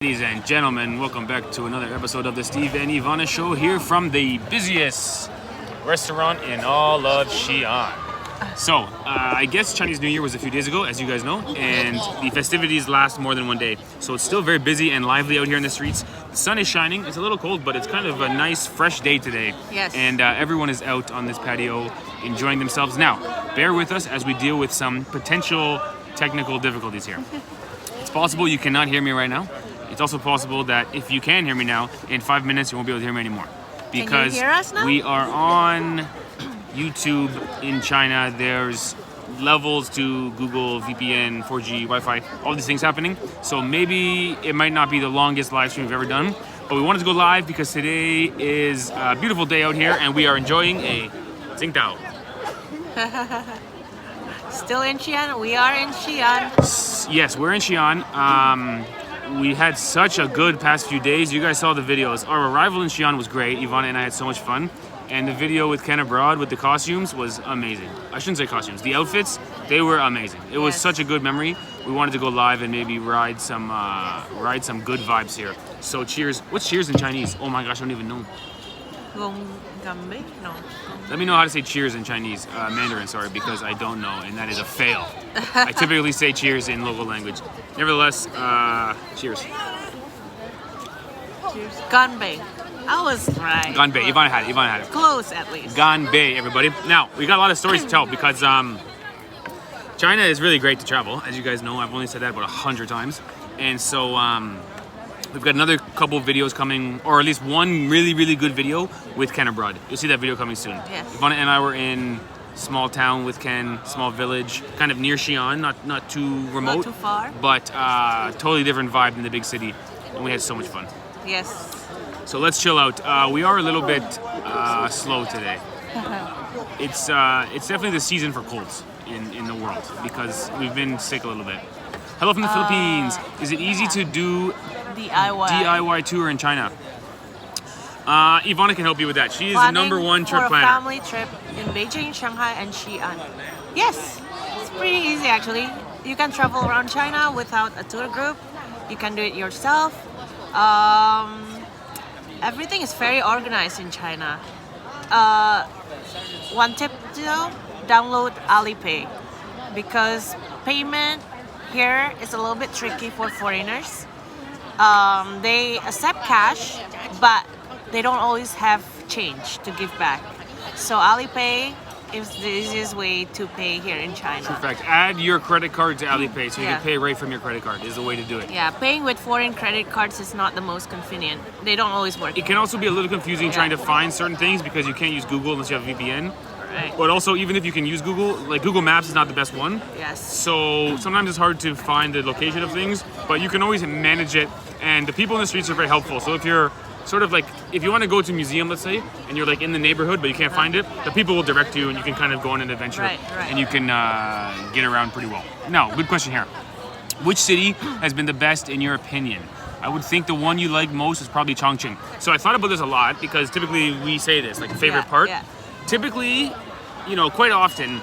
Ladies and gentlemen, welcome back to another episode of the Steve and Ivana Show here from the busiest restaurant in all of Xi'an. So, I guess Chinese New Year was a few days ago, as you guys know, and the festivities last more than one day. So it's still very busy and lively out here in the streets. The sun is shining, it's a little cold, but it's kind of a nice, fresh day today. Yes. And everyone is out on this patio enjoying themselves. Now, bear with us as we deal with some potential technical difficulties here. It's possible you cannot hear me right now. It's also possible that if you can hear me now, in 5 minutes you won't be able to hear me anymore. Because Can you hear us now? we are on YouTube in China. There's levels to Google, VPN, 4G, Wi-Fi, all these things happening. So maybe it might not be the longest live stream we've ever done, but we wanted to go live because today is a beautiful day out here and we are enjoying a Tsingtao. Still in Xi'an? We are in Xi'an. Yes, we're in Xi'an. We had such a good past few days. You guys saw the videos. Our arrival in Xi'an was great. Ivana and I had so much fun. And the video with Ken abroad with the costumes was amazing. I shouldn't say costumes. The outfits, they were amazing. It was such a good memory. We wanted to go live and maybe ride some good vibes here. So cheers. What's cheers in Chinese? Oh my gosh, I don't even know. No. Let me know how to say cheers in Chinese, Mandarin, sorry, because I don't know, and that is a fail. I typically say cheers in local language. Nevertheless, cheers. Cheers. Ganbei. I was right. Ganbei. Ivana had it. Close at least. Ganbei, everybody. Now, we got a lot of stories to tell because China is really great to travel. As you guys know, I've only said that about 100 times. And so we've got another couple videos coming, or at least one really, really good video with Ken abroad. You'll see that video coming soon. Yes. Ivana and I were in small town with Ken, small village, kind of near Xi'an, not too remote. Not too far. But totally different vibe than the big city. And we had so much fun. Yes. So let's chill out. We are a little bit slow today. It's definitely the season for colds in the world because we've been sick a little bit. Hello from the Philippines. Is it easy to do DIY tour in China? Ivana can help you with that. She is the number one trip planner. For a family trip in Beijing, Shanghai, and Xi'an. Yes, it's pretty easy actually. You can travel around China without a tour group. You can do it yourself. Everything is very organized in China. One tip though, download Alipay because payment here is a little bit tricky for foreigners. They accept cash, but they don't always have change to give back. So Alipay is the easiest way to pay here in China. In fact, add your credit card to Alipay so you can pay right from your credit card is the way to do it. Yeah, paying with foreign credit cards is not the most convenient. They don't always work. It can also be a little confusing trying to find certain things because you can't use Google unless you have a VPN. Right. But also, even if you can use Google, like Google Maps is not the best one. Yes. So sometimes it's hard to find the location of things, but you can always manage it. And the people in the streets are very helpful. So if you're sort of like, if you want to go to a museum, let's say, and you're like in the neighborhood, but you can't find it, the people will direct you and you can kind of go on an adventure and you can get around pretty well. Now, good question here. Which city has been the best in your opinion? I would think the one you like most is probably Chongqing. So I thought about this a lot because typically we say this, like favorite part. Yeah. Typically, you know, quite often,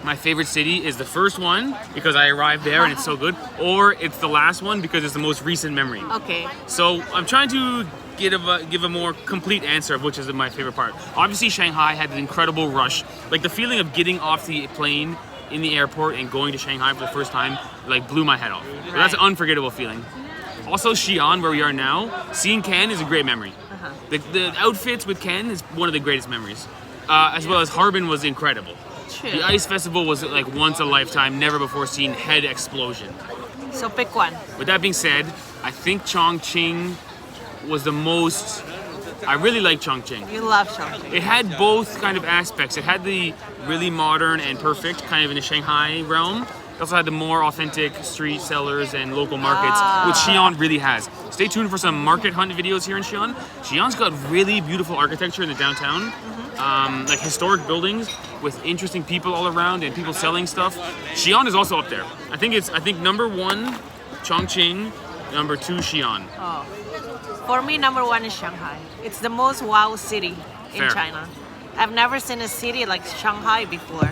my favorite city is the first one because I arrived there and it's so good, or it's the last one because it's the most recent memory. Okay. So I'm trying to give a more complete answer of which is my favorite part. Obviously, Shanghai had an incredible rush. Like the feeling of getting off the plane in the airport and going to Shanghai for the first time, like blew my head off. So that's an unforgettable feeling. Also, Xi'an, where we are now, seeing Ken is a great memory. The outfits with Ken is one of the greatest memories. As well as Harbin was incredible. True. The ice festival was like once a lifetime, never before seen head explosion. So pick one. With that being said, I think Chongqing was the most. I really like Chongqing. You love Chongqing. It had both kind of aspects. It had the really modern and perfect kind of in the Shanghai realm. It also had the more authentic street sellers and local markets, which Xi'an really has. Stay tuned for some market hunt videos here in Xi'an. Xi'an's got really beautiful architecture in the downtown, like historic buildings with interesting people all around and people selling stuff. Xi'an is also up there. I think number one, Chongqing, number two, Xi'an. Oh. For me, number one is Shanghai. It's the most wow city in China. I've never seen a city like Shanghai before.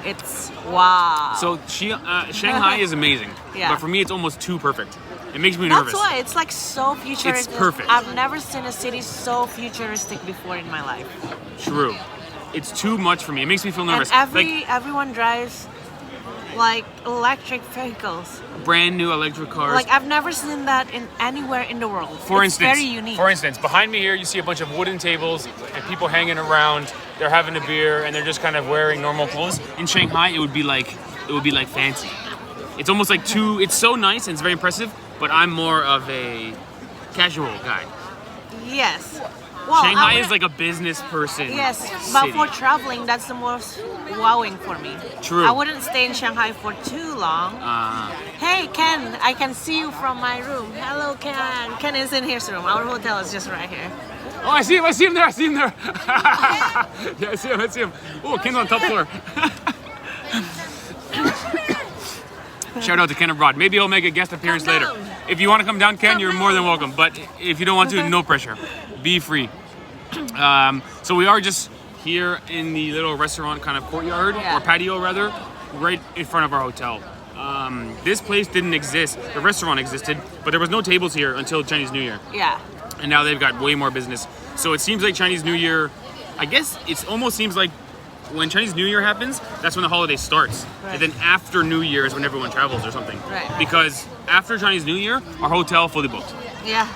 It's wow. So Shanghai is amazing, but for me it's almost too perfect. It makes me nervous. That's why it's like so futuristic. It's perfect. I've never seen a city so futuristic before in my life. True. It's too much for me. It makes me feel nervous. And everyone drives like electric vehicles. Brand new electric cars. Like I've never seen that in anywhere in the world. It's very unique. For instance, behind me here you see a bunch of wooden tables and people hanging around. They're having a beer and they're just kind of wearing normal clothes. In Shanghai, it would be like fancy. It's almost like it's so nice and it's very impressive, but I'm more of a casual guy. Yes. Well, Shanghai is like a business person. Yes, city. but for traveling, that's the most wowing for me. True. I wouldn't stay in Shanghai for too long. Hey, Ken, I can see you from my room. Hello, Ken. Ken is in his room. Our hotel is just right here. Oh, I see him there. Yeah, I see him. Oh, Ken's on top floor. Shout out to Ken abroad. Maybe he'll make a guest appearance later. If you want to come down, Ken, you're more than welcome. But if you don't want to, no pressure. Be free. So we are just here in the little restaurant kind of courtyard, or patio rather, right in front of our hotel. This place didn't exist. The restaurant existed, but there was no tables here until Chinese New Year. Yeah. And now they've got way more business. So it seems like Chinese New Year, I guess it almost seems like when Chinese New Year happens, that's when the holiday starts. Right. And then after New Year is when everyone travels or something. Right. Because after Chinese New Year, our hotel fully booked. Yeah.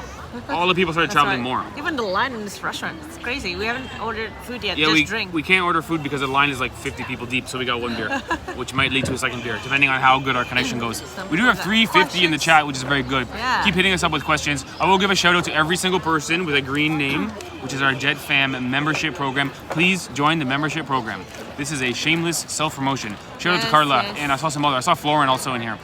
All the people started traveling more. Even the line in this restaurant, it's crazy. We haven't ordered food yet, Yeah, just drink. we can't order food because the line is like 50 people deep, so we got one beer, which might lead to a second beer, depending on how good our connection goes. We do have 350 in the chat, which is very good. Yeah. Keep hitting us up with questions. I will give a shout out to every single person with a green name, which is our JetFam membership program. Please join the membership program. This is a shameless self-promotion. Shout out to Carla, and I saw some other. I saw Florin also in here.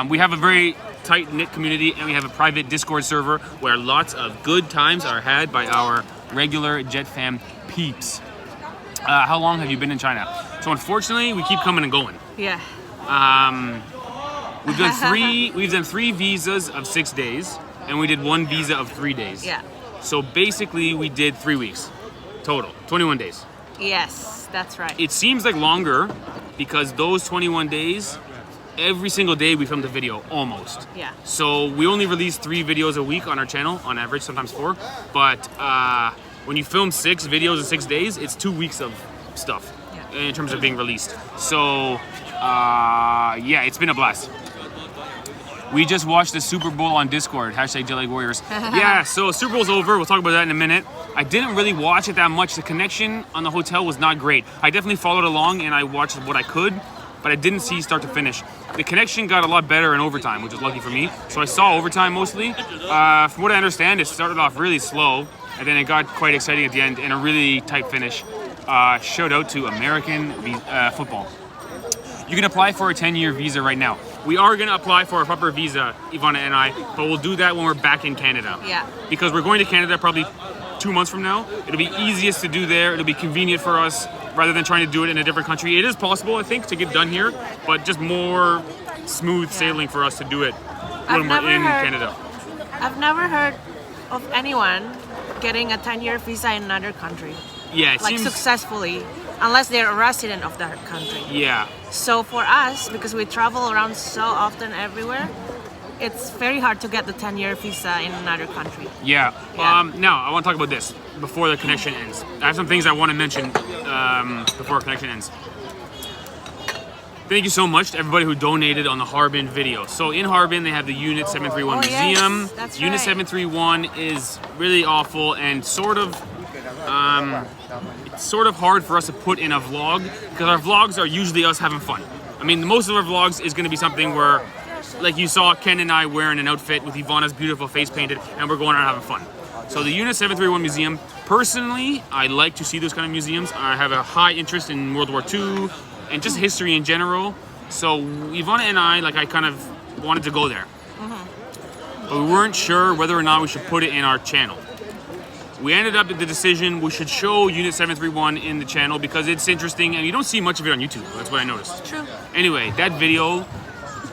We have a very tight-knit community, and we have a private Discord server where lots of good times are had by our regular JetFam peeps. How long have you been in China? So unfortunately, we keep coming and going. Yeah. We've done three visas of 6 days, and we did one visa of 3 days. Yeah. So basically, we did 3 weeks total, 21 days. Yes, that's right. It seems like longer because those 21 days, every single day we filmed a video, almost. Yeah. So we only release 3 videos a week on our channel, on average, sometimes 4. But when you film 6 videos in 6 days, it's 2 weeks of stuff in terms of being released. So yeah, it's been a blast. We just watched the Super Bowl on Discord, hashtag JetLag Warriors. Yeah, so Super Bowl's over, we'll talk about that in a minute. I didn't really watch it that much. The connection on the hotel was not great. I definitely followed along and I watched what I could, but I didn't see start to finish. The connection got a lot better in overtime, which was lucky for me. So I saw overtime mostly. From what I understand, it started off really slow, and then it got quite exciting at the end and a really tight finish. Shout out to American football. You can apply for a 10-year visa right now. We are gonna apply for a proper visa, Ivana and I, but we'll do that when we're back in Canada. Yeah. Because we're going to Canada probably 2 months from now. It'll be easiest to do there. It'll be convenient for us rather than trying to do it in a different country. It is possible, I think, to get done here, but just more smooth sailing for us to do it when we're in Canada. I've never heard of anyone getting a 10-year visa in another country. Yeah, it like seems successfully, unless they're a resident of that country. Yeah. So for us, because we travel around so often everywhere, it's very hard to get the 10-year visa in another country. Yeah. Now, I want to talk about this before the connection ends. I have some things I want to mention before our connection ends. Thank you so much to everybody who donated on the Harbin video. So in Harbin, they have the Unit 731 Museum. Yes, that's Unit right. 731 is really awful and sort of it's sort of hard for us to put in a vlog because our vlogs are usually us having fun. I mean, most of our vlogs is going to be something where, like you saw Ken and I wearing an outfit with Ivana's beautiful face painted, and we're going around having fun. So the Unit 731 Museum, personally, I like to see those kind of museums. I have a high interest in World War II and just history in general. So Ivana and I kind of wanted to go there. But we weren't sure whether or not we should put it in our channel. We ended up with the decision we should show Unit 731 in the channel because it's interesting and you don't see much of it on YouTube. That's what I noticed. True. Anyway, that video,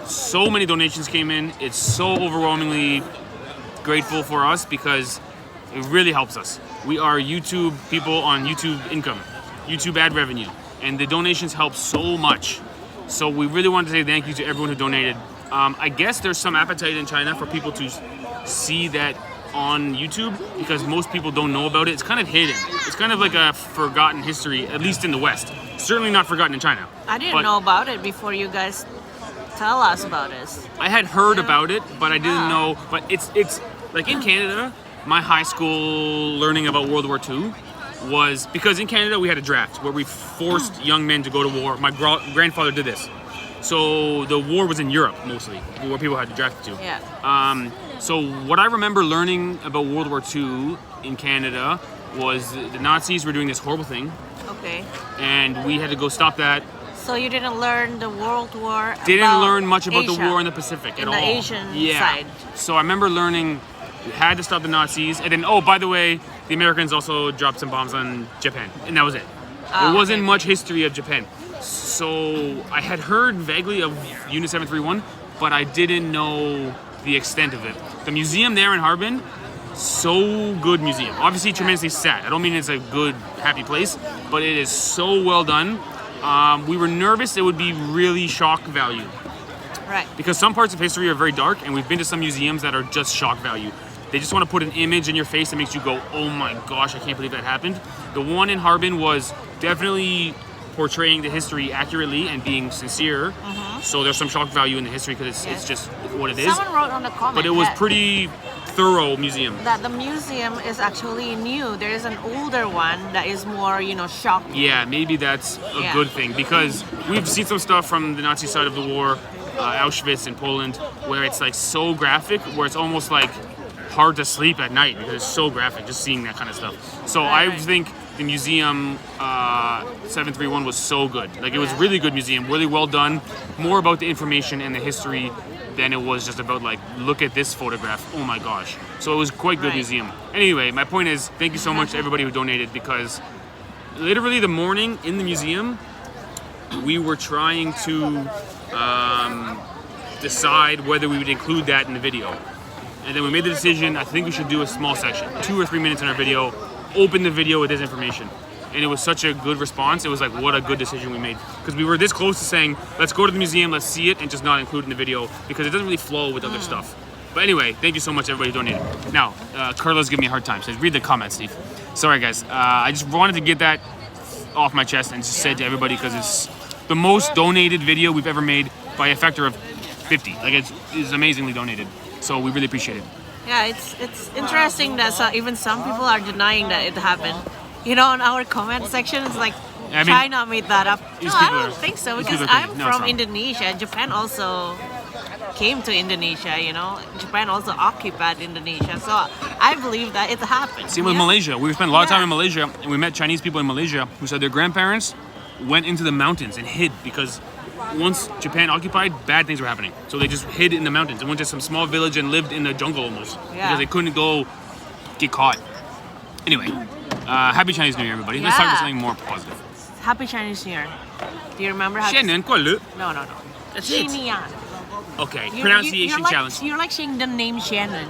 so many donations came in. It's so overwhelmingly grateful for us because it really helps us. We are YouTube people on YouTube income, YouTube ad revenue, and the donations help so much. So we really wanted to say thank you to everyone who donated I guess there's some appetite in China for people to see that on YouTube because most people don't know about it. It's kind of hidden. It's kind of like a forgotten history, at least in the West. Certainly not forgotten in China. I didn't But know about it before you guys tell us about this. I had heard about it, but I didn't know. But it's like in Canada, my high school learning about World War II was because in Canada we had a draft where we forced young men to go to war. My grandfather did this. So the war was in Europe mostly, where people had to draft to. Yeah. So what I remember learning about World War II in Canada was the Nazis were doing this horrible thing, Okay. and we had to go stop that. So you didn't learn the World War. Didn't learn much about the Asia, war in the Pacific at in all. the Asian Yeah. side. So I remember learning we had to stop the Nazis, and then oh, by the way, the Americans also dropped some bombs on Japan, and that was it. There wasn't much history of Japan. So I had heard vaguely of Unit 731, but I didn't know the extent of it. The museum there in Harbin, so good museum. Obviously tremendously sad. I don't mean it's a good, happy place, but it is so well done. We were nervous it would be really shock value Right. because some parts of history are very dark, and we've been to some museums that are just shock value. They just want to put an image in your face that makes you go, oh my gosh, I can't believe that happened. The one in Harbin was definitely portraying the history accurately and being sincere. So there's some shock value in the history because it's just what it is. Someone wrote on the comment But it was that, pretty thorough museum. that the museum is actually new. There is an older one that is more, shocking. Yeah, maybe that's a Yeah. good thing because we've seen some stuff from the Nazi side of the war, Auschwitz in Poland, where it's like so graphic, where it's almost like hard to sleep at night because it's so graphic, just seeing that kind of stuff. So I Right. think the museum 731 was so good. Like it was really good museum, really well done. More about the information and the history than it was just about like, look at this photograph. Oh my gosh. So it was quite good Right. museum. Anyway, my point is, thank you so much to everybody who donated because literally the morning in the museum, we were trying to decide whether we would include that in the video. And then we made the decision, I think we should do a small section, 2 or 3 minutes in our video, open the video with this information. And it was such a good response. It was like, what a good decision we made. Because we were this close to saying, let's go to the museum, let's see it, and just not include it in the video because it doesn't really flow with other stuff. But anyway, thank you so much everybody who donated. Now, Carla's giving me a hard time. Says, read the comments, Steve. Sorry guys, I just wanted to get that off my chest and just say it to everybody because it's the most donated video we've ever made by a factor of 50. Like it's amazingly donated. So we really appreciate it. Yeah, it's interesting that even some people are denying that it happened. In our comment section, it's like, I mean, China made that up. these No, I people don't are- think so these because people are I'm crazy. No, it's from wrong. Indonesia. Japan also came to Indonesia, Japan also occupied Indonesia. So I believe that it happened. Same with Yeah. Malaysia. We spent a lot of time Yeah. in Malaysia, and we met Chinese people in Malaysia who said their grandparents went into the mountains and hid because once Japan occupied, bad things were happening. So they just hid in the mountains and went to some small village and lived in the jungle almost Yeah. because they couldn't go get caught. Anyway, happy Chinese New Year, everybody. Let's talk about Yeah. something more positive. Happy Chinese New Year. Do you remember how? 新年快乐. No. That's it. Xi'An. Okay, You're pronunciation like, challenge. You're like saying the name Shannon.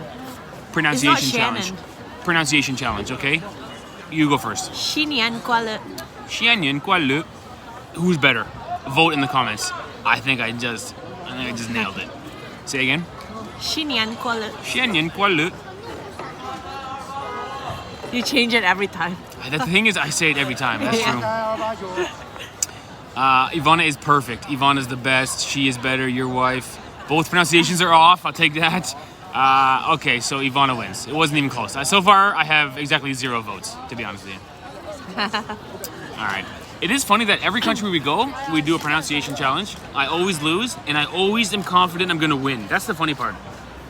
Pronunciation Shannon. challenge. Pronunciation challenge, okay? You go first. 新年快乐. 新年快乐. Who's better? Vote in the comments. I think I just nailed it. Say again. 新年快乐. 新年快乐. You change it every time. The thing is, I say it every time. That's true. Ivana is perfect. Ivana is the best. She is better. Your wife. Both pronunciations are off. I'll take that. Okay, so Ivana wins. It wasn't even close. So far, I have exactly 0 votes, to be honest with you. All right. It is funny that every country we go, we do a pronunciation challenge. I always lose, and I always am confident I'm going to win. That's the funny part.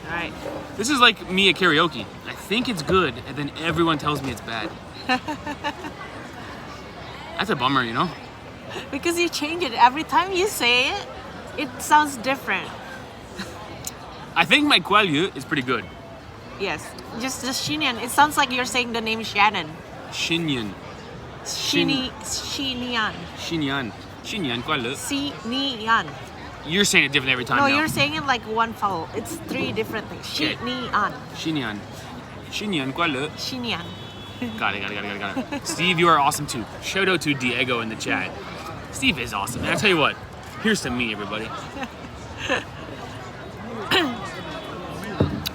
All right. This is like me at karaoke. I think it's good, and then everyone tells me it's bad. That's a bummer, you know? Because you change it every time you say it. It sounds different. I think my Kualyu is pretty good. Yes. Just Shinian. It sounds like you're saying the name Shannon. Xinyan. Shinian. Xinyan. Xinyan Kualyu. Xinian. You're saying it different every time No, now. you're saying it like one vowel. It's 3 different things. Okay. Xinian. Xinyan. Xinyan Kualyu. Xinian. Got it. Steve, you are awesome too. Shout out to Diego in the chat. Steve is awesome. And I tell you what, here's to me, everybody.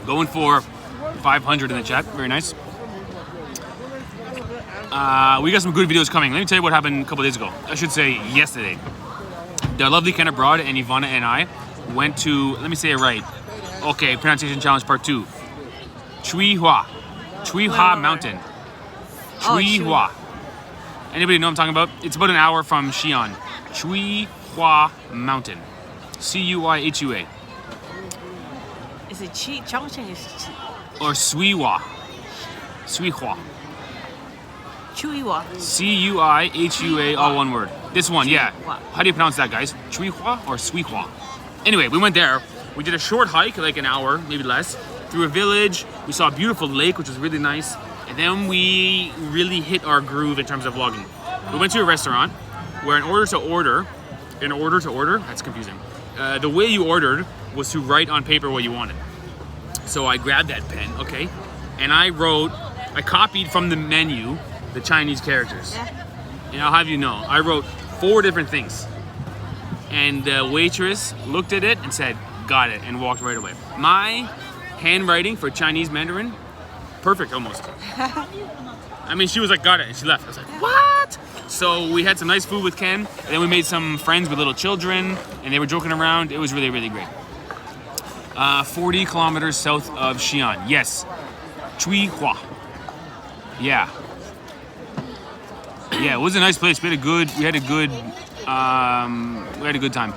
Going for 500 in the chat. Very nice. We got some good videos coming. Let me tell you what happened a couple days ago. I should say yesterday. The lovely Ken Abroad and Ivana and I went to, let me say it right. Okay, pronunciation challenge part 2. Chui Hua. Chui Hua Mountain. Chui Hua. Anybody know what I'm talking about? It's about an hour from Xi'an. Chui Hua Mountain. Cuihua. Is it Chi? Chongqing is Chi. Or Suihua. Suihua. Chuiwa. Cuihua, all one word. This one, yeah. Chuihua. How do you pronounce that, guys? Chuihua or Suihua? Anyway, we went there. We did a short hike, like an hour, maybe less, through a village. We saw a beautiful lake, which was really nice. And then we really hit our groove in terms of vlogging. We went to a restaurant where in order to order, that's confusing. The way you ordered was to write on paper what you wanted. So I grabbed that pen, okay, and I copied from the menu the Chinese characters. Yeah. And I'll have you know, I wrote 4 different things. And the waitress looked at it and said, got it, and walked right away. My handwriting for Chinese Mandarin, perfect almost. I mean, she was like, got it, and she left. I was like, what? So we had some nice food with Ken, and then we made some friends with little children, and they were joking around. It was really, really great. 40 kilometers south of Xi'an. Yes. Chuihua. Yeah. Yeah, it was a nice place. We had a good time.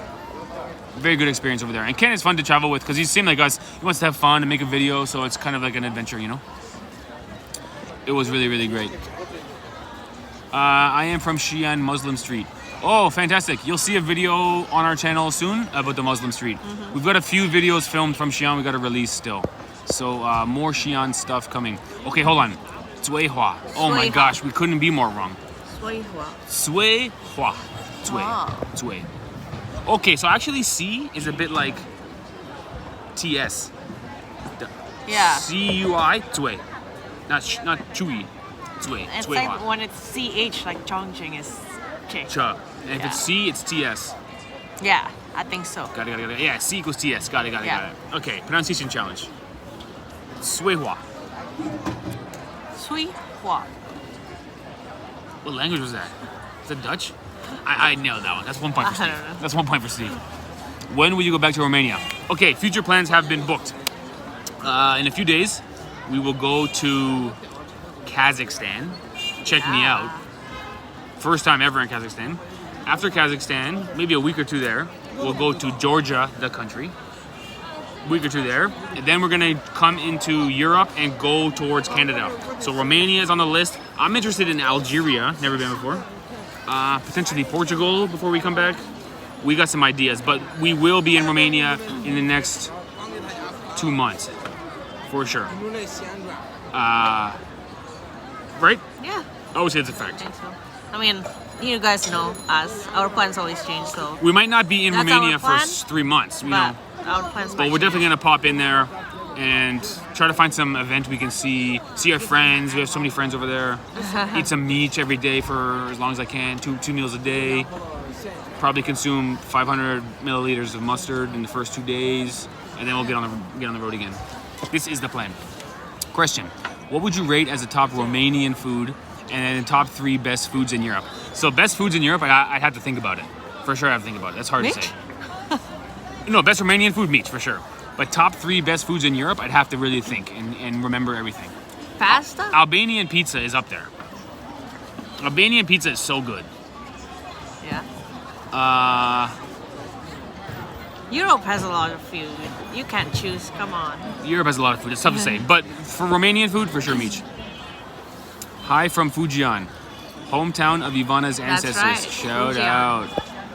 Very good experience over there. And Ken is fun to travel with because he's the same like us. He wants to have fun and make a video, so it's kind of like an adventure, you know? It was really, really great. I am from Xi'an Muslim Street. Oh, fantastic. You'll see a video on our channel soon about the Muslim Street. Mm-hmm. We've got a few videos filmed from Xi'an we got to release still. So more Xi'an stuff coming. Okay, hold on. Zuihua. Oh my gosh, we couldn't be more wrong. Zuihua. Zui. Okay, so actually C is a bit like TS. Yeah. CUI, Zui. Not Chui. Zui. It's like when it's CH, like Chongqing is Che. Cha. And if it's C, it's TS. Yeah, I think so. Got it. Yeah, C equals TS. Got it. Okay, pronunciation challenge. Suihua. Suihua. What language was that? Is that Dutch? I nailed that one. That's 1 point for Steve. That's 1 point for Steve. When will you go back to Romania? Okay, future plans have been booked. In a few days, we will go to Kazakhstan. Check me out. First time ever in Kazakhstan. After Kazakhstan, maybe a week or 2 there, we'll go to Georgia, the country. Week or 2 there. And then we're gonna come into Europe and go towards Canada. So Romania is on the list. I'm interested in Algeria, never been before. Potentially Portugal before we come back. We got some ideas, but we will be in Romania in the next 2 months, for sure. Right? Yeah. I would say it's a fact. I think so. I mean, you guys know us. Our plans always change, so. We might not be in That's Romania our for plan, 3 months, you know. Our plans But we're definitely gonna pop in there and try to find some event we can see our friends. We have so many friends over there. Eat some meat every day for as long as I can. Two meals a day. Probably consume 500 milliliters of mustard in the first 2 days, and then we'll get on the road again. This is the plan. Question: what would you rate as the top Romanian food, and then the top 3 best foods in Europe? So best foods in Europe, I'd have to think about it. For sure, I have to think about it. That's hard to say. No, best Romanian food, meat, for sure. But top 3 best foods in Europe, I'd have to really think and remember everything. Pasta? Albanian pizza is up there. Albanian pizza is so good. Yeah. Europe has a lot of food. You can't choose, come on. Europe has a lot of food, it's tough to say. But for Romanian food, for sure, meat. Hi from Fujian, hometown of Ivana's ancestors. That's right. Shout Fujian. out.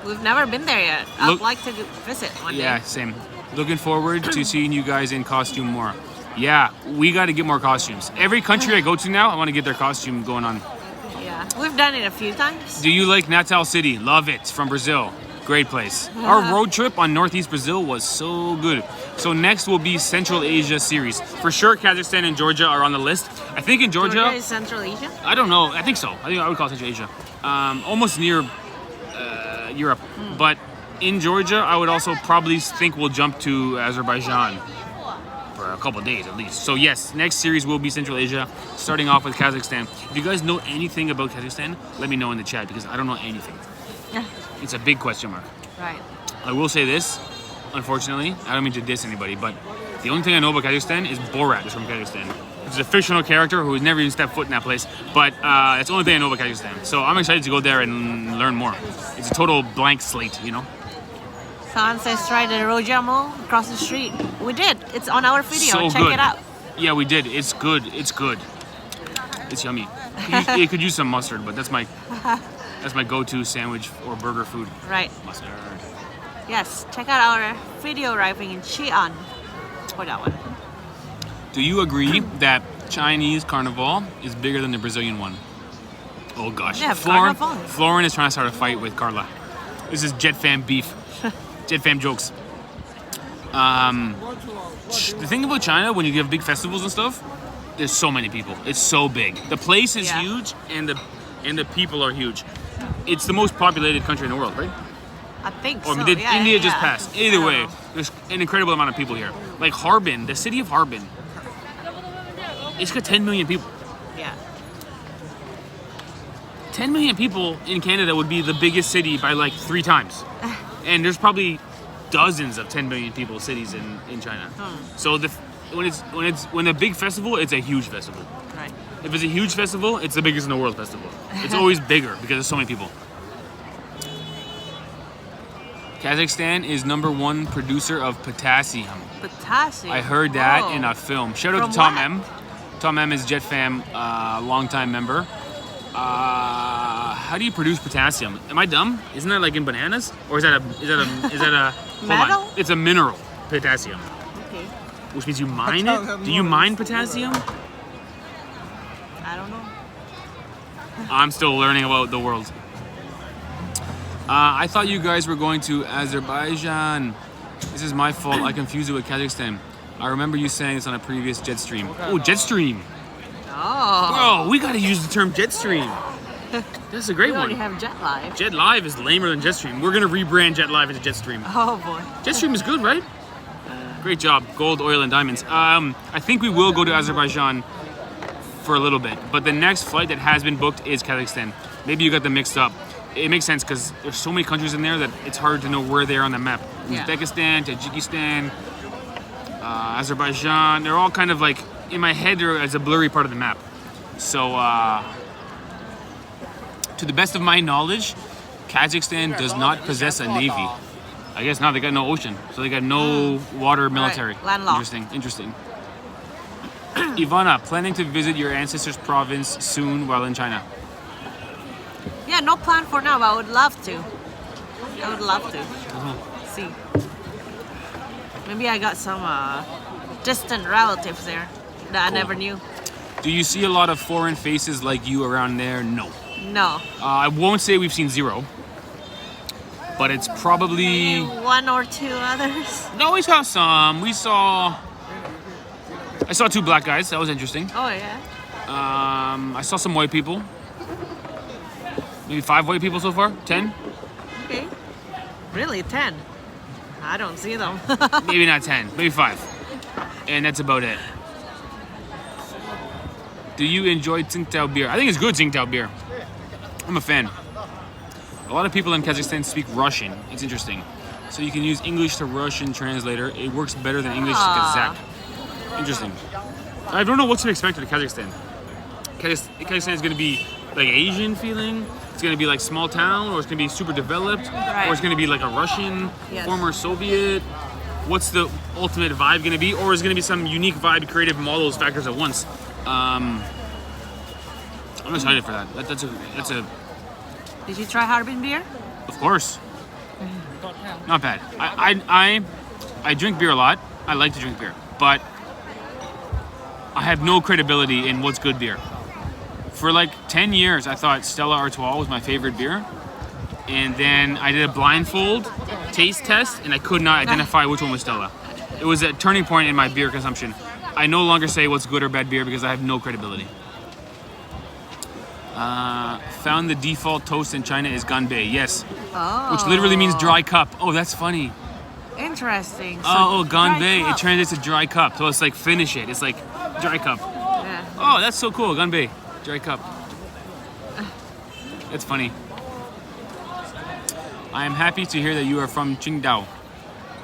We've never been there yet. I'd like to visit one day. Yeah, same. Looking forward to seeing you guys in costume more. Yeah, we got to get more costumes. Every country I go to now, I want to get their costume going on. Yeah, we've done it a few times. Do you like Natal City? Love it. From Brazil. Great place. Our road trip on Northeast Brazil was so good. So next will be Central Asia series. For sure, Kazakhstan and Georgia are on the list. I think in Georgia is Central Asia? I don't know. I think so. I think I would call it Central Asia. Almost near Europe. But in Georgia, I would also probably think we'll jump to Azerbaijan. Bruh. a couple of days at least. So yes, next series will be Central Asia, starting off with Kazakhstan. If you guys know anything about Kazakhstan, let me know in the chat because I don't know anything. It's a big question mark. Right. I will say this, unfortunately, I don't mean to diss anybody, but the only thing I know about Kazakhstan is Borat is from Kazakhstan. It's a fictional character who has never even stepped foot in that place, but that's the only thing I know about Kazakhstan. So I'm excited to go there and learn more. It's a total blank slate, you know? San says try the rojamu across the street. We did. It's on our video. So Check good. it out. Yeah, we did. It's good. It's good. It's yummy. It could use some mustard, but that's my go-to sandwich or burger food. Right. Mustard. Yes. Check out our video arriving in Xi'An for that one. Do you agree that Chinese carnival is bigger than the Brazilian one? Oh gosh. Yeah, carnival. Florin is trying to start a fight with Carla. This is Jet Fam beef. Jet Fam jokes. The thing about China, when you have big festivals and stuff, there's so many people. It's so big. The place is huge, and the people are huge. It's the most populated country in the world, right? I think Or so. did Yeah, India yeah. just pass? I Either don't way, know. there's an incredible amount of people here. Like Harbin, the city of Harbin, it's got 10 million people. Yeah. 10 million people in Canada would be the biggest city by like 3 times. And there's probably dozens of 10 million people cities in China. So when a big festival, it's a huge festival. Right. If it's a huge festival, it's the biggest in the world festival. It's always bigger because there's so many people. Kazakhstan is #1 producer of potassium. Potassium. I heard that Whoa. in a film. Shout out From to Tom what? M. Tom M is Jet Fam, longtime member. How do you produce potassium? Am I dumb? Isn't that like in bananas, or is that a hold Metal? on. It's a mineral, potassium, Okay. which means you mine it. Do you mine potassium? I don't know. I'm still learning about the world. I thought you guys were going to Azerbaijan. This is my fault. I confused it with Kazakhstan. I remember you saying this on a previous jet stream. Oh, jet stream. Oh. Oh, we gotta use the term jet stream. That's a great We already one. have JetLag. Jet Live is lamer than Jetstream. We're gonna rebrand Jet Live into Jetstream. Oh boy. Jetstream is good, right? Great job, gold, oil, and diamonds. I think we will go to Azerbaijan for a little bit, but the next flight that has been booked is Kazakhstan. Maybe you got them mixed up. It makes sense because there's so many countries in there that it's hard to know where they are on the map. Yeah. Uzbekistan, Tajikistan, Azerbaijan. They're all kind of like in my head. They're as a blurry part of the map. So. To the best of my knowledge, Kazakhstan does not possess a navy. I guess not. They got no ocean, so they got no water military. Right. Landlocked. Interesting. Ivana, planning to visit your ancestors' province soon while in China. Yeah, no plan for now, but I would love to. I would love to. See. Maybe I got some distant relatives there that I never knew. Do you see a lot of foreign faces like you around there? No. No. I won't say we've seen 0, but it's probably... Maybe 1 or 2 others. No, we saw some. I saw 2 black guys. That was interesting. Oh yeah. I saw some white people. Maybe 5 white people so far? 10? Okay. Really, 10? I don't see them. Maybe not 10. Maybe 5. And that's about it. Do you enjoy Tsingtao beer? I think it's good Tsingtao beer. I'm a fan. A lot of people in Kazakhstan speak Russian. It's interesting. So you can use English to Russian translator. It works better than English to Kazakh. Interesting. I don't know what to expect in Kazakhstan. Kazakhstan is going to be like Asian feeling. It's going to be like small town, or it's going to be super developed, Right. or it's going to be like a Russian, Yes. former Soviet. What's the ultimate vibe going to be? Or is it going to be some unique vibe, creative, and all those factors at once? I'm excited for that. That's a Did you try Harbin beer? of course. Not bad. I drink beer a lot. I like to drink beer, but I have no credibility in what's good beer. For like 10 years, I thought Stella Artois was my favorite beer, and then I did a blindfold taste test, and I could not identify which one was Stella. It was a turning point in my beer consumption. I no longer say what's good or bad beer because I have no credibility. Found the default toast in China is ganbei. Yes. Oh. Which literally means dry cup. Oh, that's funny. Interesting. So Oh, dry ganbei. It cup. translates to dry cup. So it's like finish it. It's like dry cup. Yeah. Oh, that's so cool. Ganbei. Dry cup. That's funny. I am happy to hear that you are from Qingdao.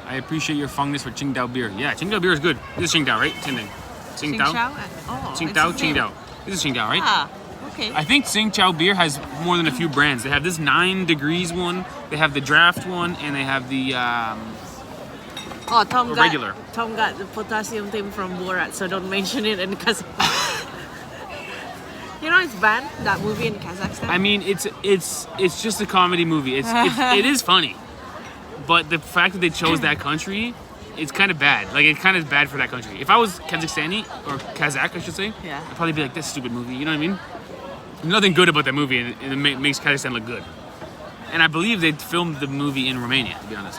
I appreciate your fondness for Qingdao beer. Yeah, Qingdao beer is good. This is Qingdao, right? Same thing. Qingdao? Oh, Qingdao, it's the same. Qingdao. This is Qingdao, right? Ah, okay. I think Tsingtao beer has more than a few brands. They have this 9 degrees one, they have the draft one, and they have the Oh, Tom got regular. Tom got the potassium thing from Borat, so don't mention it in Kazakhstan. You know it's banned, that movie in Kazakhstan. I mean, it's just a comedy movie. It is funny, but the fact that they chose that country, it's kind of bad. Like it's kind of bad for that country. If I was Kazakhstani or Kazakh, I should say, Yeah. I'd probably be like, "That's a stupid movie." You know what I mean? There's nothing good about that movie, and it makes Kazakhstan look good. And I believe they filmed the movie in Romania. To be honest,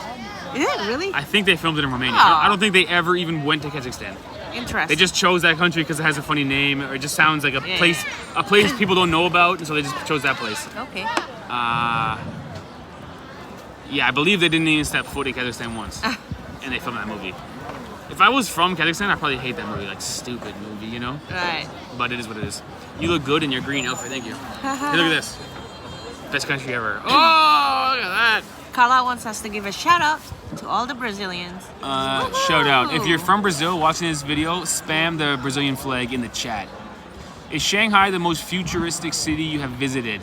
Is it really? I think they filmed it in Romania. Oh. I don't think they ever even went to Kazakhstan. Interesting. They just chose that country because it has a funny name, or it just sounds like Yeah. a place people don't know about, and so they just chose that place. Okay. Yeah, I believe they didn't even step foot in Kazakhstan once, and they filmed that movie. If I was from Kazakhstan, I'd probably hate that movie. Like, stupid movie, you know? Right. But it is what it is. You look good in your green outfit, thank you. Hey, look at this. Best country ever. Oh, look at that. Carla wants us to give a shout out to all the Brazilians. Shout out. If you're from Brazil watching this video, spam the Brazilian flag in the chat. Is Shanghai the most futuristic city you have visited?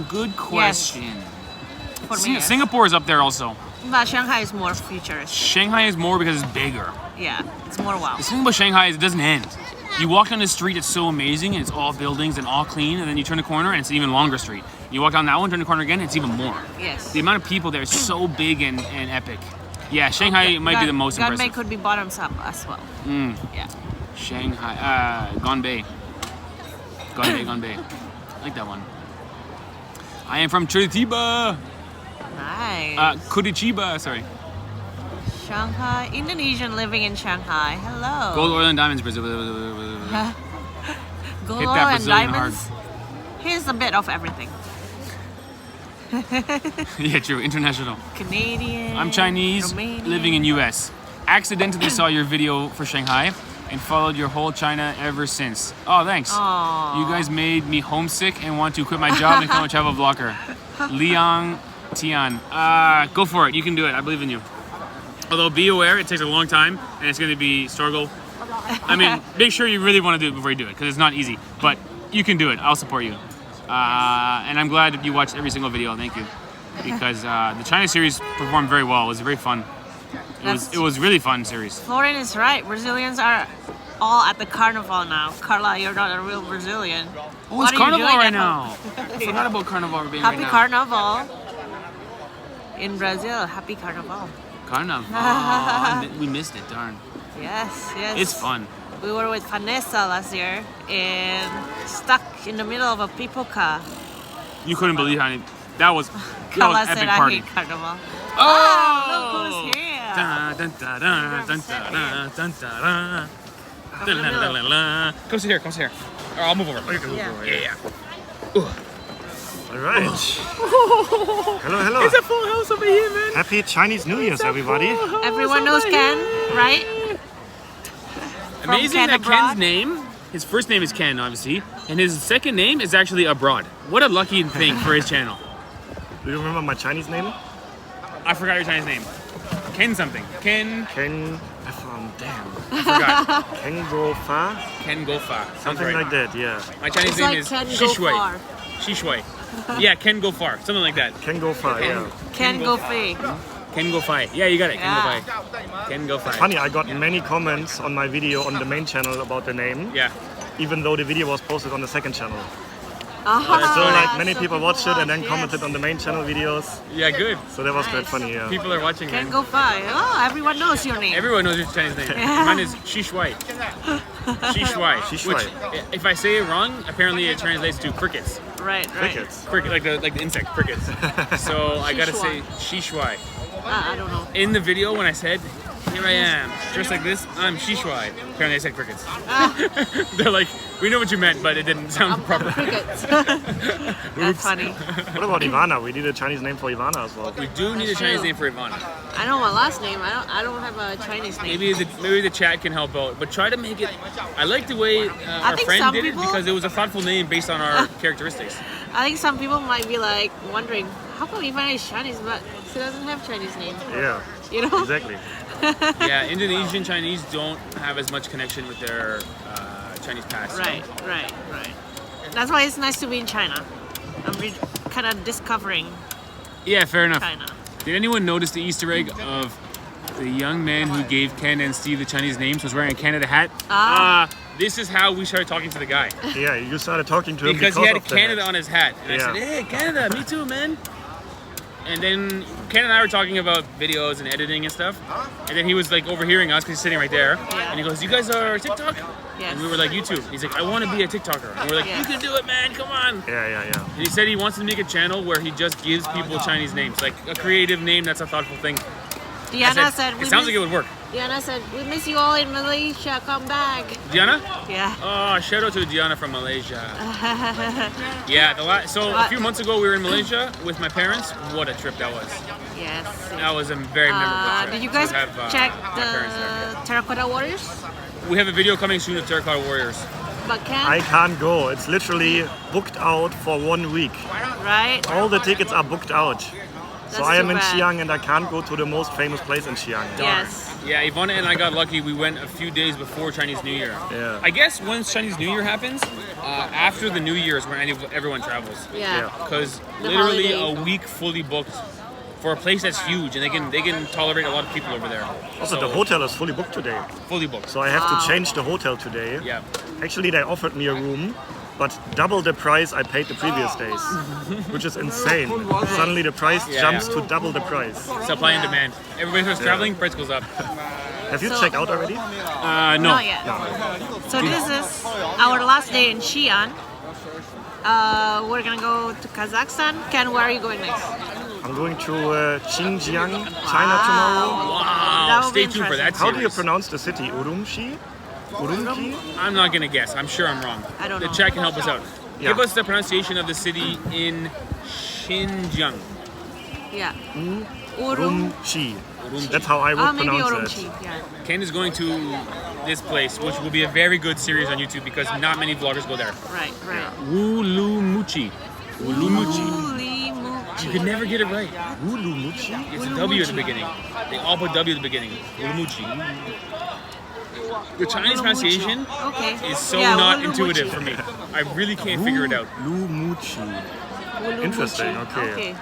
Good question. For me, yes. Singapore is up there also. But Shanghai is more futuristic. Shanghai is more because it's bigger. Yeah, it's more wow. The thing about Shanghai is it doesn't end. You walk down the street, it's so amazing, and it's all buildings and all clean, and then you turn the corner, and it's an even longer street. You walk down that one, turn the corner again, it's even more. Yes. The amount of people there is so big and epic. Yeah, Shanghai might be the most Ganbei impressive. could be bottoms up as well. Yeah. Shanghai, Ganbei. Ganbei. I like that one. I am from Curitiba. Nice. Curitiba, sorry. Shanghai, Indonesian living in Shanghai. Hello. Gold, oil, and diamonds, Brazil. Gold, Hit oil, that and Brazilian diamonds. Here's a bit of everything. Yeah, true. International. Canadian. I'm Chinese, Romanian. living in US. Accidentally saw your video for Shanghai and followed your whole China ever since. Oh, thanks. Aw. You guys made me homesick and want to quit my job and become a travel vlogger. Liang Tian. Go for it. You can do it. I believe in you. Although be aware, it takes a long time and it's going to be struggle. I mean, make sure you really want to do it before you do it because it's not easy. But you can do it. I'll support you. And I'm glad that you watched every single video. Thank you. Because the China series performed very well. It was very fun. It was really fun series. Florin is right. Brazilians are all at the carnival now. Carla, you're not a real Brazilian. Oh, What it's are you Carnival doing right at now. home? I forgot about Carnival being Happy right now. Carnival. In Brazil, happy Carnival. Carnival. We missed it, darn. Yes, yes. It's fun. We were with Vanessa last year and stuck in the middle of a people car. You couldn't believe how that was Carla epic said party. I hate Carnival. Oh! Look who's here. Dun, dun, dun, dun, dun, dun, dun, dun, dun. Come sit here, come sit here. Or I'll move over. Oh, you can move Yeah. over. Yeah. All right. Hello, hello. It's a full house over here, man. Happy Chinese New Year's, everybody. Everyone knows Ken, right? From Amazing Ken that Abroad. Ken's name, his first name is Ken, obviously, and his second name is actually Abroad. What a lucky thing for his channel. Do you remember my Chinese name? I forgot your Chinese name. Ken something. Ken. Damn. I forgot. Ken Go Fa? Ken Gofa. Sounds Something right. like that, yeah. My Chinese It's name like is Ken Go Shishui. Far. Shishui. Yeah, Ken Go Far. Something like that. Ken Go Fa, yeah. Ken Go Fei. Ken Go Fi. Yeah, you got it. Yeah. Ken Go Fi. Ken Go Fi. Funny, I got many comments on my video on the main channel about the name, Yeah. even though the video was posted on the second channel. Ah, So like many so people watched it and then yes. commented on the main channel videos. Yeah, good. So that was quite Nice. funny, yeah. People are watching, Ken man. Go Fei. Oh, everyone knows your name. Everyone knows your Chinese name. Yeah. Mine is Shishui. Shishui. Shishui. Which, if I say it wrong, apparently it translates to crickets. Right, right. Crickets. Cricket, like the insect, crickets. So I gotta say Shishui. I don't know. In the video, when I said Here I am, dressed like this. I'm Shishuai. Apparently I said crickets. They're like, we know what you meant, but it didn't sound proper. Crickets. That's funny. What about Ivana? We need a Chinese name for Ivana as well. We do need a Chinese name for Ivana. I know my last name. I don't have a Chinese name. Maybe the chat can help out, but try to make it. I like the way our think friend some did it people- because it was a thoughtful name based on our characteristics. I think some people might be like wondering, how come Ivana is Chinese but she doesn't have Chinese name? Yeah, You know? exactly. Yeah, Indonesian Chinese don't have as much connection with their Chinese past. Right. That's why it's nice to be in China. I'm kind of discovering Yeah, fair enough. China. Did anyone notice the Easter egg of the young man who gave Ken and Steve the Chinese names was wearing a Canada hat? This is how we started talking to the guy. Yeah, you started talking to him Because he had of the Canada hat. on his hat. And I said, hey, Canada, me too, man. And then Ken and I were talking about videos and editing and stuff. And then he was like overhearing us because he's sitting right there. Yeah. And he goes, you guys are TikTok? Yes. And we were like, YouTube. He's like, I want to be a TikToker. And we're like, Yeah. you can do it, man. Come on. Yeah. And he said he wants to make a channel where he just gives people Chinese names. Like a creative name that's a thoughtful thing. Diana said, it sounds like it would work. Diana said, we miss you all in Malaysia. Come back. Diana? Yeah. Oh, shout out to Diana from Malaysia. Yeah, so a few months ago we were in Malaysia with my parents. What a trip that was. Yes. That was a very memorable trip. Did you guys to have, check my parents there. the Terracotta Warriors? We have a video coming soon of Terracotta Warriors. But Ken, I can't go. It's literally booked out for 1 week. right? All the tickets are booked out. So That's I am too in bad. Xi'an and I can't go to the most famous place in Xi'an. Yes. Yeah, Ivana and I got lucky. We went a few days before Chinese New Year. Yeah. I guess once Chinese New Year happens, after the New Year is when everyone travels. Yeah. Because The literally holiday. a week fully booked for a place that's huge, and they can tolerate a lot of people over there. Also, So, the hotel is fully booked today. fully booked. So I have to change the hotel today. Yeah. Actually, they offered me a room, but double the price I paid the previous days, which is insane. Suddenly the price jumps to double the price. Supply and demand. Everybody who's traveling, price goes up. Have you So- checked out already? No. Not yet. So this is our last day in Xi'an. We're gonna go to Kazakhstan. Ken, where are you going next? I'm going to Xinjiang, China tomorrow. That Wow. will be Stay tuned for interesting. that How do you series. pronounce the city? Urumqi? Urumqi? I'm not gonna guess. I'm sure I'm wrong. I don't The know. chat can help us out. Yeah. Give us the pronunciation of the city in Xinjiang. Yeah. Urum. Urumqi. That's how I would Maybe pronounce Urumqi. it. Yeah. Ken is going to this place, which will be a very good series on YouTube because not many vloggers go there. Right. Wulumuchi. Wulumuchi. Ulimuchi. You could never get it right. Urumqi? It's a W at the beginning. They all put W at the beginning. Wulumuchi. The Chinese pronunciation Okay. is so Yeah, not Ulumuchi. intuitive for me. I really can't figure it out. Urumqi. Ulumuchi. Interesting, okay.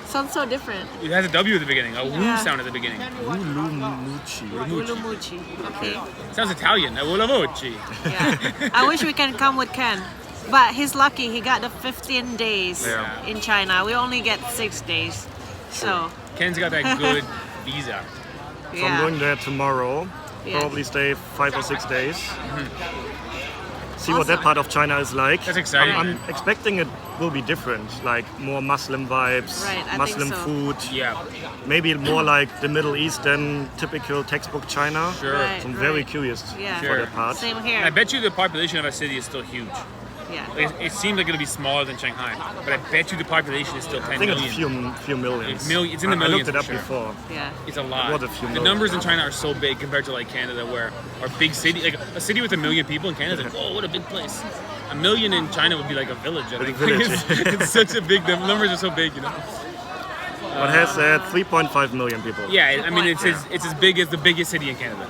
Sounds so different. It has a W at the beginning, a woo Yeah. sound at the beginning. Urumqi. Ulumuchi. Okay. Sounds Italian. Wulamuchi. Yeah. I wish we can come with Ken. But he's lucky. He got the 15 days Yeah. in China. We only get 6 days. So, Ken's got that good visa. So I'm going there tomorrow. Yeah. Probably stay 5 or 6 days. See what that Awesome. part of China is like. That's exciting. I'm expecting it will be different, like more Muslim vibes, Right, I think Muslim so. food. Yeah, Maybe more like the Middle East than typical textbook China. sure. Right. So I'm very curious Yeah. for Sure. that part. Same I here. bet you the population of a city is still huge. Yeah. It seems like it'll be smaller than Shanghai, but I bet you the population is still 10 I think it's million. few millions. It's in the I millions looked it for up sure. before. Yeah. It's a lot. What a few The million. numbers in China are so big compared to like Canada, where our big city, like a city with 1 million people in Canada, is like, whoa, what a big place. 1 million in China would be like a village. I think. village. It's such a big. The numbers are so big, you know. It has 3.5 million people. Yeah, I mean it's as big as the biggest city in Canada.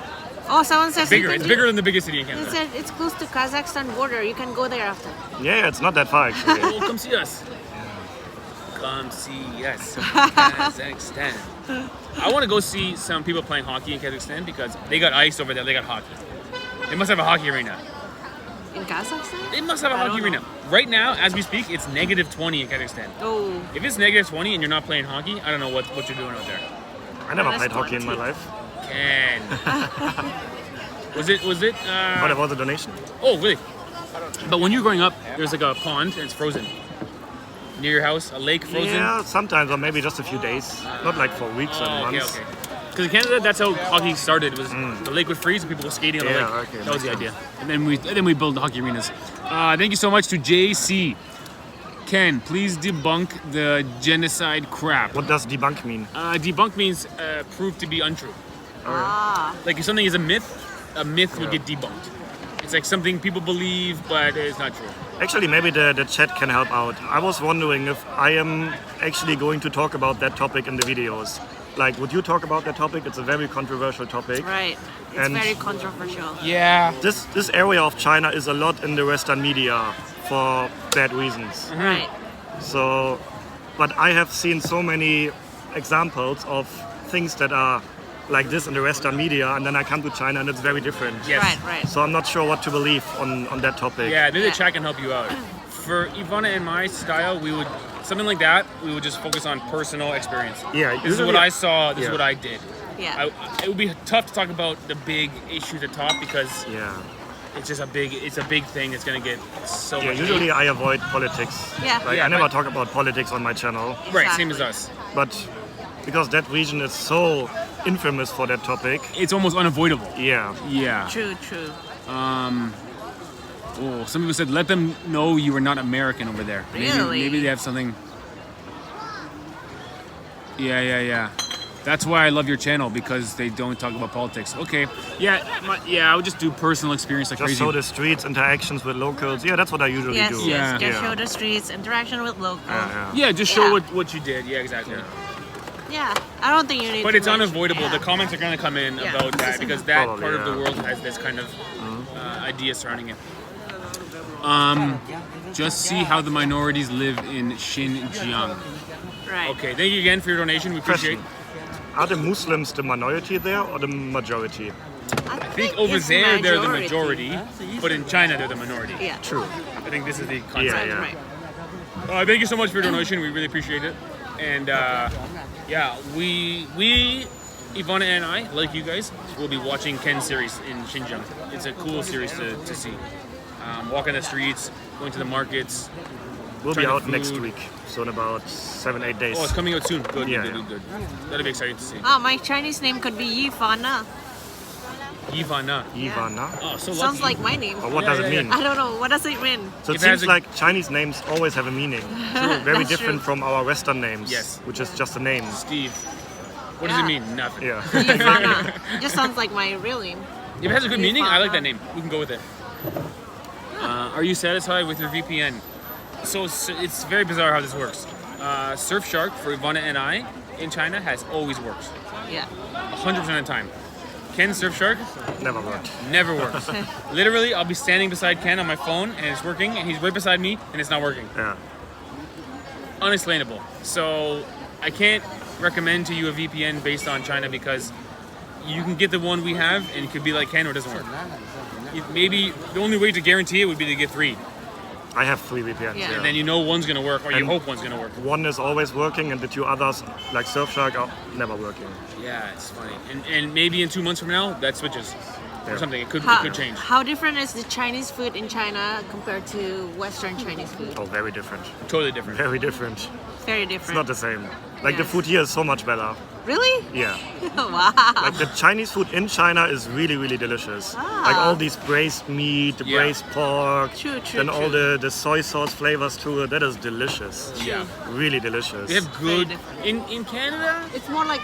Oh, someone says Bigger. you It's can bigger than the biggest city in It Canada. said it's close to Kazakhstan border. You can go there after. Yeah, it's not that far actually. Oh, come see us. Come see us, Kazakhstan. I want to go see some people playing hockey in Kazakhstan because they got ice over there. They got hockey. They must have a hockey arena. In Kazakhstan? They must have a I hockey don't know. arena. Right now, as we speak, it's negative 20 in Kazakhstan. Oh, If it's negative 20 and you're not playing hockey, I don't know what you're doing out there. I never Minus played hockey in my 20. life. Ken. Was it? What about the donation? Oh, really? But when you're growing up, there's like a pond and it's frozen. Near your house, a lake frozen. Yeah, sometimes or maybe just a few days. Not like for weeks and Oh, okay, months. okay. Because in Canada, that's how hockey started. Was the lake would freeze and people were skating on the Yeah, lake. okay, That was the makes idea. And then we built the hockey arenas. Thank you so much to JC. Ken, please debunk the genocide crap. What does debunk mean? Debunk means prove to be untrue. Ah. Like if something is a myth would get debunked. It's like something people believe, but it's not true. Actually, maybe the chat can help out. I was wondering if I am actually going to talk about that topic in the videos. Like, would you talk about that topic? It's a very controversial topic. Right. It's And- very controversial. Yeah. This area of China is a lot in the Western media for bad reasons. Right. So, but I have seen so many examples of things that are like this in the Western media, and then I come to China and it's very different. Yes. Right. So I'm not sure what to believe on that topic. Yeah, maybe Yeah. the chat can help you out. For Ivana and my style, we would something like that. We would just focus on personal experience. Yeah, This is usually- what I saw. This is yeah. what I did. Yeah. It would be tough to talk about the big issues at top because Yeah. it's just a big thing. It's gonna get so Yeah, much. usually I avoid politics. Yeah. Like, Yeah, I never but- talk about politics on my channel, hate. Right, same as Exactly. us. but because that region is so infamous for that topic, It's almost unavoidable. yeah. Yeah. True. Oh, some people said let them know you were not American over there. Really? Maybe they have something. Yeah. That's why I love your channel because they don't talk about politics. Okay. Yeah. I would just do personal experience like Just crazy. show the streets, interactions with locals. Yeah, that's what I usually Yes. do. Yeah. Just Yeah. show the streets, interaction with locals. Yeah. Yeah, just show Yeah. what you did. Yeah, exactly. Yeah. I don't think you need. But to it's mention- unavoidable. Yeah. The comments are going to come in Yeah. about that because that Probably, part of the yeah. world has this kind of idea surrounding it. Just see how the minorities live in Xinjiang. Right. Okay, thank you again for your donation. We appreciate Question. Are the Muslims the minority there or the majority? I I think over it's there they're the majority, but in China they're the minority. Yeah. True. I think this is the concept. Yeah. Right. Thank you so much for your donation. We really appreciate it. And we Ivana and I, like you guys, will be watching Ken's series in Xinjiang. It's a cool series to see. Walking the streets, going to the markets. We'll be Trying out the next food. week, so in about 7-8 days. Oh, it's coming out soon. Good, Yeah, good. That'll be exciting to see. Oh, my Chinese name could be Yifana. Ivana. Ivana. Oh, so Sounds lucky. like my name. Or what Yeah, does it yeah, mean? I don't know. What does it mean? So it If it has seems a- like Chinese names always have a meaning. Very That's different true. from our Western names. Yes. Which is just a name. Steve. What does Yeah. it mean? Nothing. Yeah. Yifana. Just sounds like my real name. If it has a good meaning, I like Ivana. that name. We can go with it. Are you satisfied with your VPN? So it's very bizarre how this works. Surfshark for Ivana and I in China has always worked. Yeah. 100% of the time. Ken Surfshark Never worked. never works. Literally, I'll be standing beside Ken on my phone and it's working, and he's right beside me and it's not working. Yeah. Unexplainable. So I can't recommend to you a VPN based on China because you can get the one we have and it could be like Ken or it doesn't work. Maybe the only way to guarantee it would be to get 3. I have 3 VPNs. Yeah. Yeah. And then you know one's gonna work, or you And- hope one's gonna work. One is always working, and the 2 others, like Surfshark, are never working. Yeah, it's funny. And maybe in 2 months from now, that switches. Or Yeah. something. It could change. How different is the Chinese food in China compared to Western Chinese food? Oh, very different. Totally different. Very different. Very It's different. not the same. Like the Yes. food here is so much better. Really? Yeah. Wow. Like the Chinese food in China is really, really delicious. Like all these braised meat, the Yeah. braised pork, True, then all true. the soy sauce flavors to it. That is delicious. Yeah. Really delicious. They have good different. in Canada. It's more like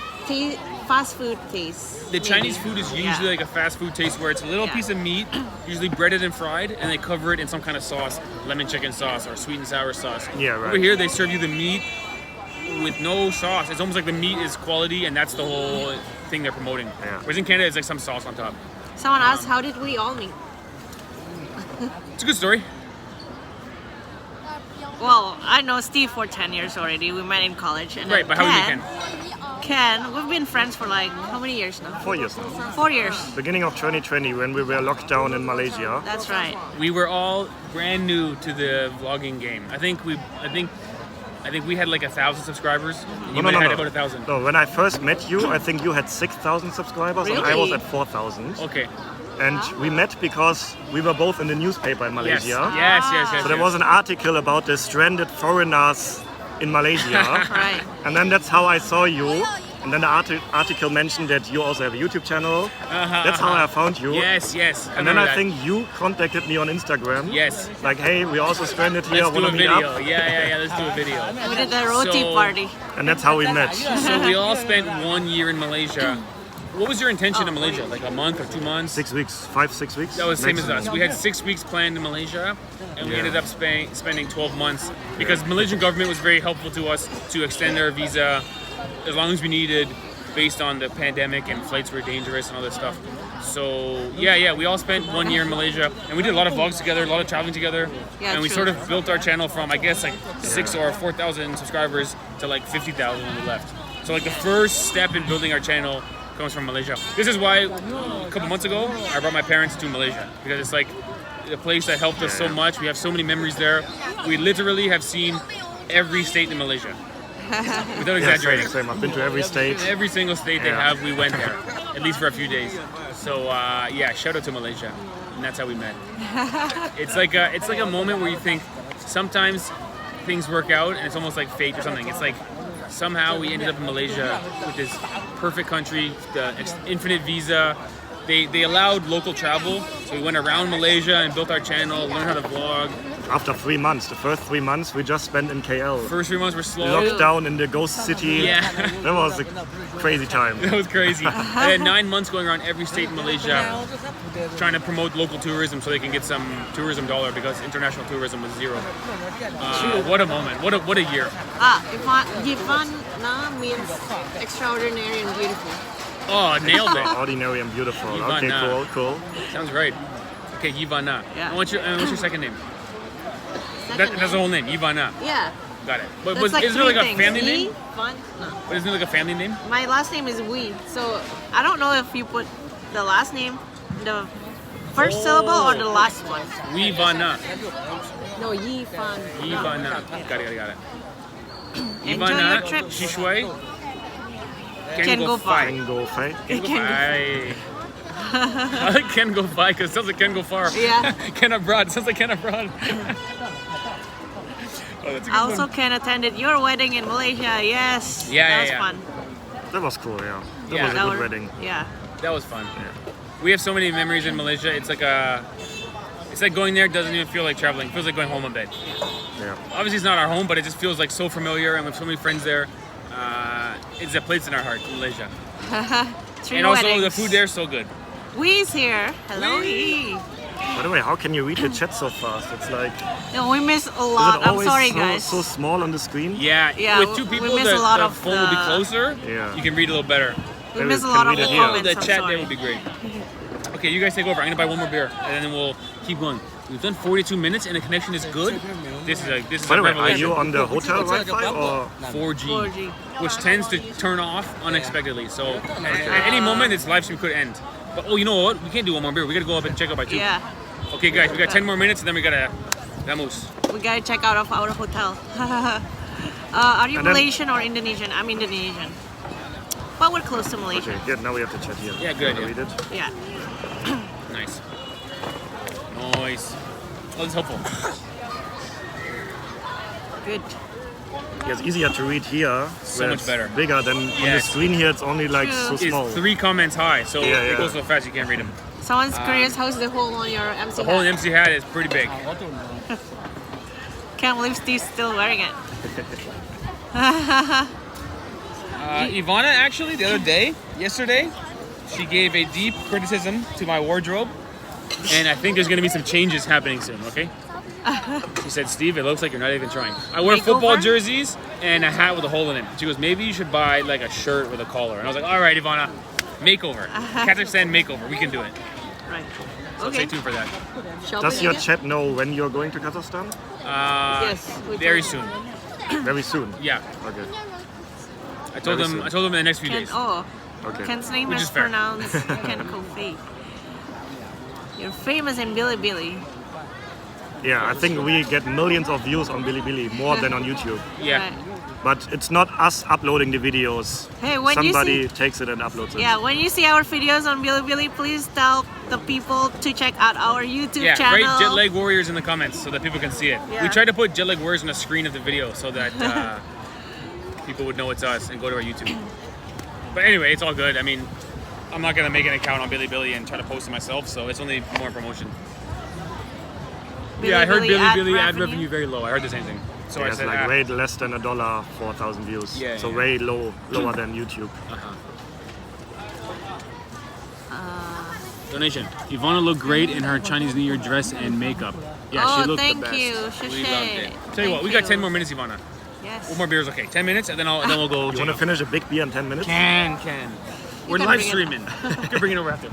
fast food taste. The maybe. Chinese food is usually Yeah. like a fast food taste where it's a little Yeah. piece of meat, usually breaded and fried, and they cover it in some kind of sauce, lemon chicken sauce or sweet and sour sauce. Yeah, right. Over here, they serve you the meat with no sauce. It's almost like the meat is quality, and that's the whole thing they're promoting. Yeah. Whereas in Canada, it's like some sauce on top. Someone asked, how did we all meet? It's a good story. Well, I know Steve for 10 years already. We met in college. And Right, then but how did you Ken, we've been friends for like how many years now? 4 years now. 4 years. Beginning of 2020, when we were locked down in Malaysia. That's right. We were all brand new to the vlogging game. I think we had like 1,000 subscribers. And you might have had about 1,000. No, when I first met you, I think you had 6,000 subscribers and I was Really? at 4,000. Okay. And we met because we were both in the newspaper in Yes. Malaysia. Yes. So there was an article about the stranded foreigners in Malaysia. Right. And then that's how I saw you. And then the article mentioned that you also have a YouTube channel. That's how I found you. Yes. And then I think you contacted me on Instagram. Yes. Like, hey, we're also stranded here. Let's do Wanna a meet video. up? Yeah. Let's do a video. We did the roti party. And that's how we met. So we all spent 1 year in Malaysia. What was your intention in Malaysia? Like a month or 2 months? 6 weeks, 5, 6 weeks. That was the same as maximum. us. We had 6 weeks planned in Malaysia, and we Yeah. ended up spending 12 months because Malaysian government was very helpful to us to extend our visa as long as we needed, based on the pandemic and flights were dangerous and all this stuff. So yeah, we all spent 1 year in Malaysia, and we did a lot of vlogs together, a lot of traveling together, Yeah, and we true. sort of built our channel from I guess like 6 or 4,000 subscribers to like 50,000 when we left. So like the first step in building our channel comes from Malaysia. This is why a couple months ago I brought my parents to Malaysia, because it's like a place that helped us so much. We have so many memories there. We literally have seen every state in Malaysia. Without Yeah, exaggerating. same. I've been to every state. Every single state they Yeah. have, we went there, at least for a few days. So yeah, shout out to Malaysia, and that's how we met. It's like a moment where you think sometimes things work out, and it's almost like fate or something. It's like somehow we ended up in Malaysia with this perfect country, the infinite visa. They allowed local travel, so we went around Malaysia and built our channel, learned how to vlog. After 3 months, the first 3 months we just spent in KL. First 3 months were slow. Locked down in the ghost city. Yeah. That was a crazy time. That was crazy. I had 9 months going around every state in Malaysia, trying to promote local tourism so they can get some tourism dollar, because international tourism was zero. What a moment! What a year! Givana means extraordinary and beautiful. Oh, nailed it! Ordinary and beautiful. Ivana. Okay, cool. Sounds right. Okay, Ivana. Yeah. And what's your second name? Second That's the whole name, Ivana. Yeah. Got it. But That's like isn't there three like a things. family name? No. But isn't it like a family name? My last name is Wee, so I don't know if you put the last name, the first syllable or the last one. Ivana. No, Yi Fan. Ivana. Got it. Enjoy your trips. Shishui. Can go far. Can go fai. Ken go far. I like Ken go far because it sounds like Ken go far. Yeah. Ken abroad. It sounds like Ken abroad. Oh, that's a good I also one. Ken attended your wedding in Malaysia. Yes. Yeah, That was yeah. fun. That was cool, yeah. That Yeah. was a That good was- wedding. Yeah. That was fun. We have so many memories in Malaysia. It's like going there doesn't even feel like traveling. It feels like going home a bit. Yeah. Obviously, it's not our home, but it just feels like so familiar, and we have so many friends there. It's a place in our heart, Malaysia. Three And also, weddings. the food there is so good. Wee's here. Hello, Wee. Wee. By the way, how can you read the chat so fast? It's like, No, we miss a is lot. it I'm always sorry, so, guys. so small on the screen? Yeah, Yeah, with two we people, miss the a lot of phone will be the- closer. Yeah. You can read a little better. We Maybe miss a we lot can of read the it here. comments. The I'm chat sorry. there would be great. Okay, you guys take over. I'm gonna buy one more beer, and then we'll keep going. We've done 42 minutes, and the connection is good. This is By a the way, are revelation. you on the hotel Wi-Fi or? 4G, 4G. which tends to turn off unexpectedly. So at any moment, this live stream could end. But oh, you know what? We can't do one more beer. We gotta go up and check out by 2. Yeah. Okay, guys, we got 10 more minutes, and then we gotta vamos. We gotta check out of our hotel. Are you And then- Malaysian or Indonesian? I'm Indonesian. But we're close to Malaysia. Okay, yeah, now we have to chat here. Yeah, good Wanna idea. read it? Yeah. Nice. Nice. Oh, that's helpful. Good. Yeah, it's easier to read here. So where much it's better. Bigger than on the Yes. screen here. It's only like so True. small. It's 3 comments high, so Yeah, it yeah. goes so fast you can't read them. Someone's curious, how's the hole on your MC The whole hat? MC hat is pretty big. Can't believe Steve's still wearing it. Ivana, actually, the other day, yesterday, she gave a deep criticism to my wardrobe, and I think there's going to be some changes happening soon, okay? She said, Steve, it looks like you're not even trying. I wear football Makeover? jerseys and a hat with a hole in it. She goes, maybe you should buy like a shirt with a collar. And I was like, all right, Ivana, makeover. Kazakhstan makeover. We can do it. Right. So Okay. stay tuned for that. Does your chat know when you're going to Kazakhstan? Yes. we Very told you. soon. Very soon. Yeah. Okay. I told Very them. soon. I told them in the next few Ken, days. oh, Okay. Ken's name Which is is fair. pronounced Ken Kofi. You're famous in Bilibili. Yeah, I think we get millions of views on Bilibili, more than on YouTube. Yeah. Right. But it's not us uploading the videos. Hey, when you Somebody see- takes it and uploads it. Yeah, when you see our videos on Bilibili, please tell the people to check out our YouTube Yeah, channel. write JetLag Warriors in the comments so that people can see it. Yeah. We try to put JetLag Warriors on the screen of the video so that people would know it's us and go to our YouTube. But anyway, it's all good. I mean, I'm not gonna make an account on Bilibili and try to post it myself, so it's only more promotion. Yeah, I heard Bilibili ad revenue very low. I heard the same thing. So I It's said, like way less than $1 for 1,000 views. Yeah, so yeah. way lower than YouTube. Donation. Ivana looked great in her Chinese New Year dress and makeup. Yeah, Oh, she looked thank the best. you. We loved Shashay. it. Tell you what, we got 10 more minutes, Ivana. Yes. One more beer is okay. 10 minutes, and then we'll go. You want to finish a big beer in 10 minutes? Can. We're can live bring it streaming. You can bring it over after.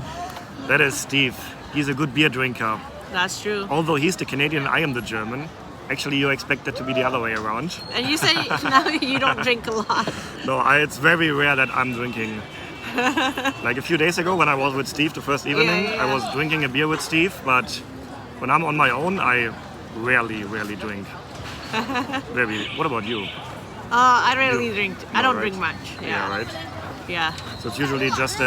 That is Steve. He's a good beer drinker. That's true. Although he's the Canadian, I am the German. Actually, you expect that to be the other way around. And you say now you don't drink a lot. No, it's very rare that I'm drinking. Like a few days ago when I was with Steve the first evening, yeah. I was drinking a beer with Steve, but when I'm on my own, I rarely drink. What about you? I rarely drink. I don't right. drink much. Yeah, right? Yeah, So it's usually just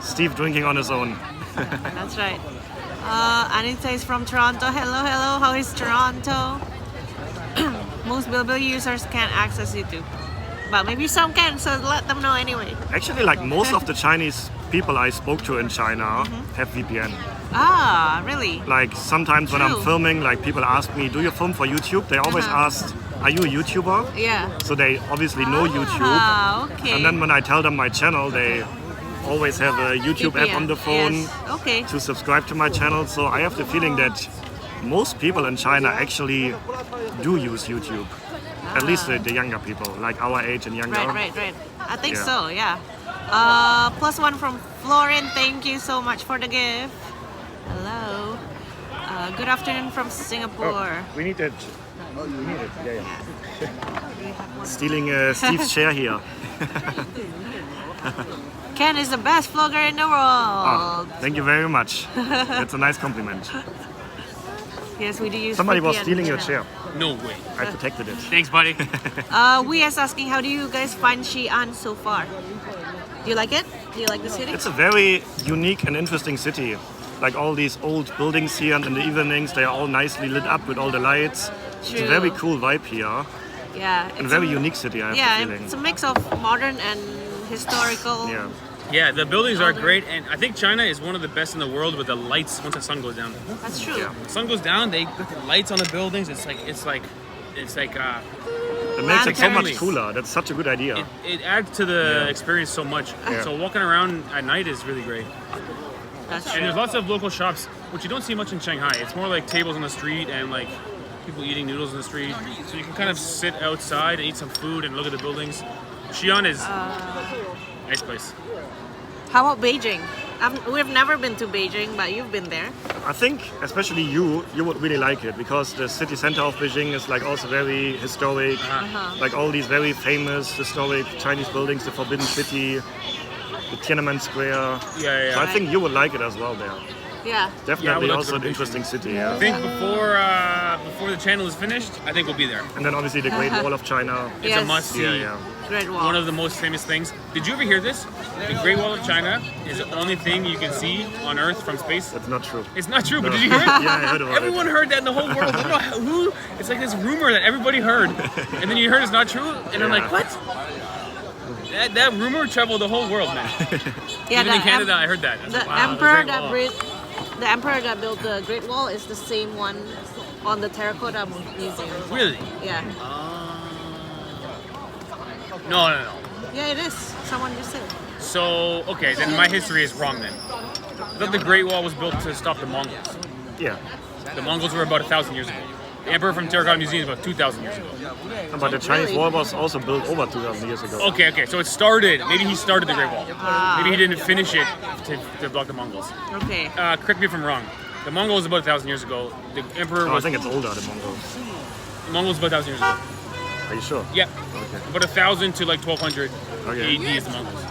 Steve drinking on his own. that's right. Anita is from Toronto. Hello. How is Toronto? Most Bilibili users can't access YouTube, but maybe some can. So let them know anyway. Actually, like most of the Chinese people I spoke to in China have VPN. Ah, really? Like sometimes when I'm True. filming, like people ask me, do you film for YouTube? They always ask, are you a YouTuber? Yeah. So they obviously know YouTube. Ah, okay. And then when I tell them my channel, they always have a YouTube app VPN, on the phone Yes. Okay. to subscribe to my channel. So I have the feeling that most people in China actually do use YouTube. At least the younger people, like our age and younger. Right. I think Yeah. so. Yeah. +1 from Florin. Thank you so much for the gift. Hello. Good afternoon from Singapore. We need that. Oh, you need it. Yeah. Stealing Steve's chair here. Ken is the best vlogger in the world. Oh, thank you very much. That's a nice compliment. Yes, we do use Somebody was VPN. stealing your chair. No way. I protected it. Thanks, buddy. We is asking, how do you guys find Xi'An so far? Do you like it? Do you like the city? It's a very unique and interesting city. Like all these old buildings here, and in the evenings they are all nicely lit up with all the lights. It's a True. very cool vibe here, Yeah. and a It's very unique city. I have the Yeah, feeling. it's a mix of modern and historical. Yeah. Yeah, the buildings are great, and I think China is one of the best in the world with the lights once the sun goes down. That's true. Yeah. The sun goes down, they put the lights on the buildings. It's like It makes it so Lanterns. much cooler. That's such a good idea. it adds to the Yeah. experience so much. Yeah. So walking around at night is really great. That's And true. there's lots of local shops, which you don't see much in Shanghai. It's more like tables on the street and like people eating noodles in the street. So you can kind of sit outside and eat some food and look at the buildings. Xi'an is a nice place. How about Beijing? We've never been to Beijing, but you've been there. I think, especially you would really like it because the city center of Beijing is like also very historic. Like all these very famous historic Chinese buildings, the Forbidden City, the Tiananmen Square. Yeah. So I think you would like it as well there. Yeah. Definitely like also to an go to interesting city. I Yeah. think before the channel is finished, I think we'll be there. And then obviously the Great Wall of China. It's a Yes. must see. Yeah. Great Wall. One of the most famous things. Did you ever hear this? The Great Wall of China is the only thing you can see on Earth from space. That's not true. It's not true, but No. did you hear it? Yeah, I heard about Everyone it. heard that in the whole world. I don't know who. It's like this rumor that everybody heard, and then you heard it's not true, and I'm like, Yeah. what? That rumor traveled the whole world, man. Yeah, Even in Canada, I heard that. I was The like, wow, emperor Great Wall. the emperor that built the Great Wall is the same one on the Terracotta Museum. Really? Yeah. No. Yeah, it is. Someone just said. So okay, then my history is wrong then. I thought the Great Wall was built to stop the Mongols. Yeah. The Mongols were about 1,000 years ago. The emperor from Terracotta Museum is about 2,000 years ago. But the Chinese Really? Wall was also built over 2,000 years ago. Okay, so it started. Maybe he started the Great Wall. Maybe he didn't finish it to block the Mongols. Okay. Correct me if I'm wrong. The Mongols about 1,000 years ago. The emperor No, I was think it's older, the Mongols. the Mongols about 1,000 years ago. Are you sure? Yep. Okay. About 1,000 to like 1,200 Okay. AD is the Mongols.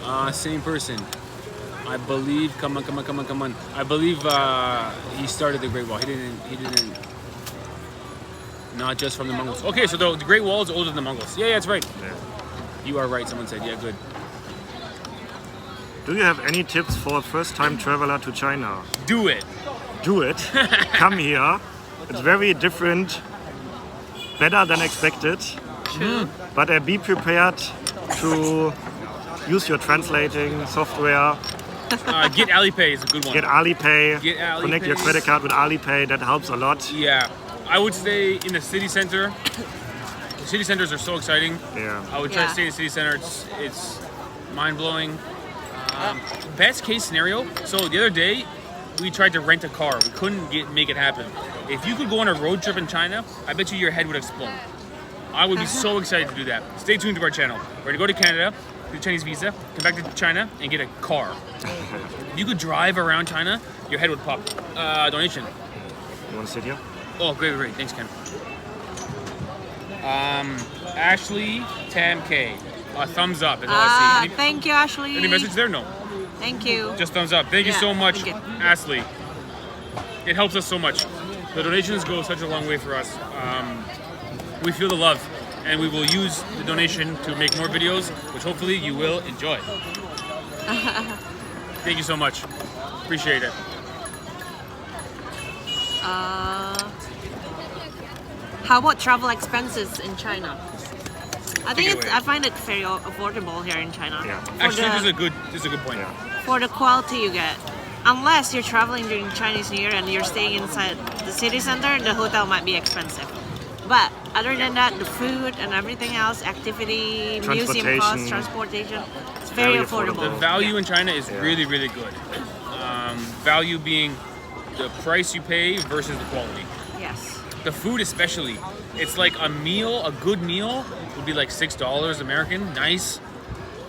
Huh. Same person. I believe. Come on. I believe he started the Great Wall. He didn't. Not just from the Mongols. Okay, so the Great Wall is older than the Mongols. Yeah, that's right. Yeah. You are right. Someone said. Yeah, good. Do you have any tips for a first-time traveler to China? Do it. Do it. Come here. It's very different, better than expected. True. But be prepared to use your translating software. Get Alipay is a good one. Get Alipay. Get Alipay. Connect your credit card with Alipay. That helps a lot. Yeah, I would stay in the city center. The city centers are so exciting. Yeah. I would try to Yeah. stay in the city center. It's mind blowing. Best case scenario. So the other day, we tried to rent a car. We couldn't make it happen. If you could go on a road trip in China, I bet you your head would explode. I would be so excited to do that. Stay tuned to our channel. We're gonna go to Canada, do the Chinese visa, come back to China, and get a car. If you could drive around China, your head would pop. Donation. You want to sit here? Oh, great. Thanks, Ken. Ashley Tam K. Thumbs up is all I see. Thank you, Ashley. Any message there? No. Thank you. Just thumbs up. Thank you Yeah, so much, thank you. Ashley. It helps us so much. The donations go such a long way for us. We feel the love, and we will use the donation to make more videos, which hopefully you will enjoy. Thank you so much. Appreciate it. How about travel expenses in China? I think Take it away. I find it very affordable here in China. Yeah. Actually, this is a good point. Yeah. For the quality you get. Unless you're traveling during Chinese New Year and you're staying inside the city center, the hotel might be expensive. But other than that, the food and everything else, activity, museum costs, transportation, it's very Very affordable. affordable. The value in China is Yeah. really, really good. Value being the price you pay versus the quality. Yes. The food especially, it's like a good meal would be like $6 American, nice,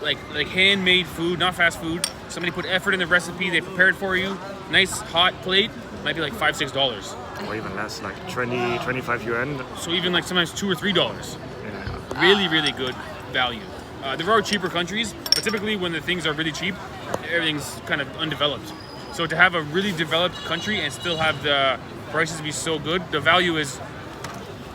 like handmade food, not fast food. Somebody put effort in the recipe, they prepared for you, nice hot plate, might be like $5-6. Or even less, like 20, 25 yuan. So even like sometimes $2 or $3. Yeah. Really, really good value. There are cheaper countries, but typically when the things are really cheap, everything's kind of undeveloped. So to have a really developed country and still have the prices be so good, the value is,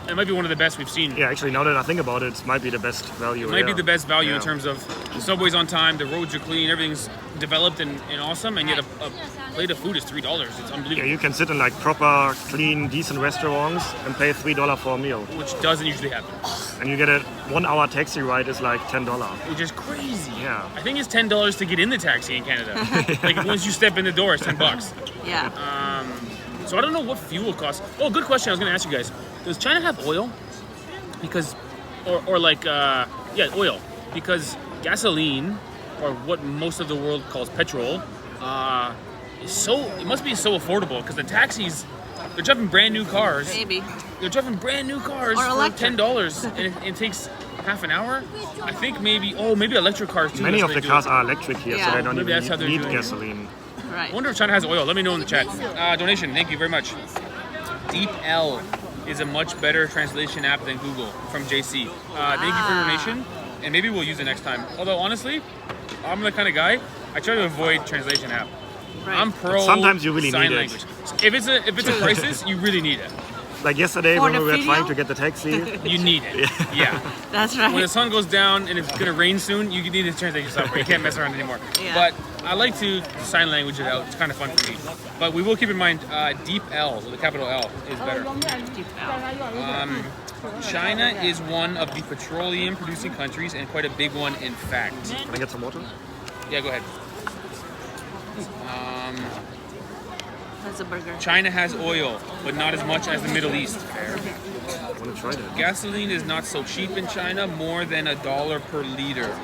it might be one of the best we've seen. Yeah, actually, now that I think about it, it might be the best value. It might be yeah. the best value in Yeah. terms of the subway's on time, the roads are clean, everything's developed and awesome, and yet a plate of food is $3. It's Yeah, unbelievable, you can sit in like proper, clean, decent restaurants and pay $3 for a meal. which doesn't usually happen, And you get a 1 hour taxi ride is like $10. which is crazy. Yeah. I think it's $10 to get in the taxi in Canada. Like once you step in the door, it's $10. Yeah. So I don't know what fuel costs. Oh, good question. I was going to ask you guys. Does China have oil? Because, or like, oil. Because gasoline, or what most of the world calls petrol, it must be so affordable. Because the taxis, they're driving brand new cars. Maybe. They're driving brand new cars Or for electric. $10, and it takes half an hour. I think maybe electric cars too. Many that's of what the they cars do. are electric here, Yeah. so they don't Maybe that's how even they're need doing it. gasoline. Right. I wonder if China has oil. Let me know in the chat. Donation, thank you very much. Deep L is a much better translation app than Google from JC. Thank you for your donation, and maybe we'll use it next time. Although honestly, I'm the kind of guy I try to avoid translation app. Right. I'm pro Sometimes you really sign need it. language. If it's a crisis, you really need it. Like yesterday For when the we were video? trying to get the taxi. You need it. Yeah. That's When the right. sun goes down and it's gonna rain soon, you need to translate software. You can't mess around anymore. Yeah. But I like to sign language it out. It's kind of fun for me. But we will keep in mind, Deep L, with a capital L, is better. Deep out. China is one of the petroleum producing countries and quite a big one in fact. Can I get some water? Yeah, go ahead. That's a burger. China has oil, but not as much as the Middle East. Fair. I want to try that. Gasoline is not so cheap in China, more than $1 per liter.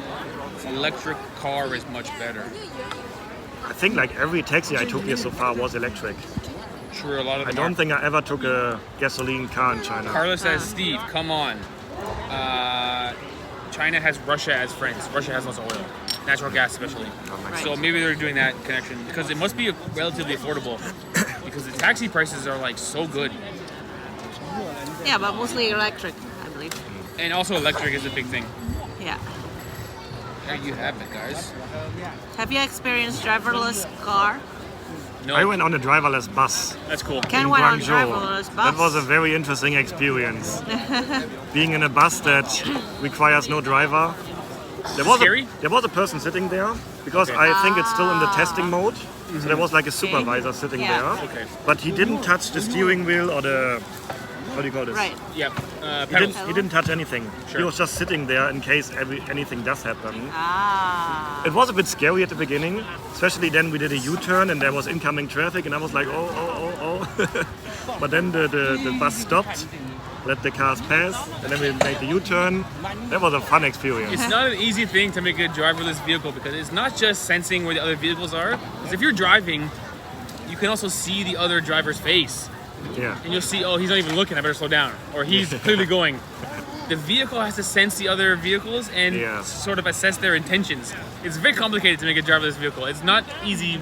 Electric car is much better. I think like every taxi I took here so far was electric. True, a lot of I them don't are. think I ever took a gasoline car in China. Carla says, Steve, come on. China has Russia as friends. Russia has lots of oil, natural gas especially. Right. So maybe they're doing that connection because it must be relatively affordable because the taxi prices are like so good. Yeah, but mostly electric, I believe. And also electric is a big thing. Yeah. There you have it, guys. Have you experienced driverless car? No, I went on a driverless bus that's cool. Ken in went on Guangzhou. driverless bus. That was a very interesting experience. Being in a bus that requires no driver. There was Scary? there was a person sitting there because Okay. I think it's still in the testing mode. So there was like a supervisor sitting Yeah. there. Okay. But he didn't touch the steering wheel or How do you call this? Right. Yep. He Pedals. didn't touch anything. Sure. He was just sitting there in case anything does happen. Ah. It was a bit scary at the beginning, especially then we did a U-turn and there was incoming traffic and I was like, oh. But then the bus stopped, let the cars pass, and then we made the U-turn. That was a fun experience. It's not an easy thing to make a driverless vehicle because it's not just sensing where the other vehicles are. Because if you're driving, you can also see the other driver's face. Yeah. And you'll see, oh, he's not even looking, I better slow down. Or he's clearly going. The vehicle has to sense the other vehicles and Yeah. sort of assess their intentions. It's very complicated to make a driverless vehicle. It's not easy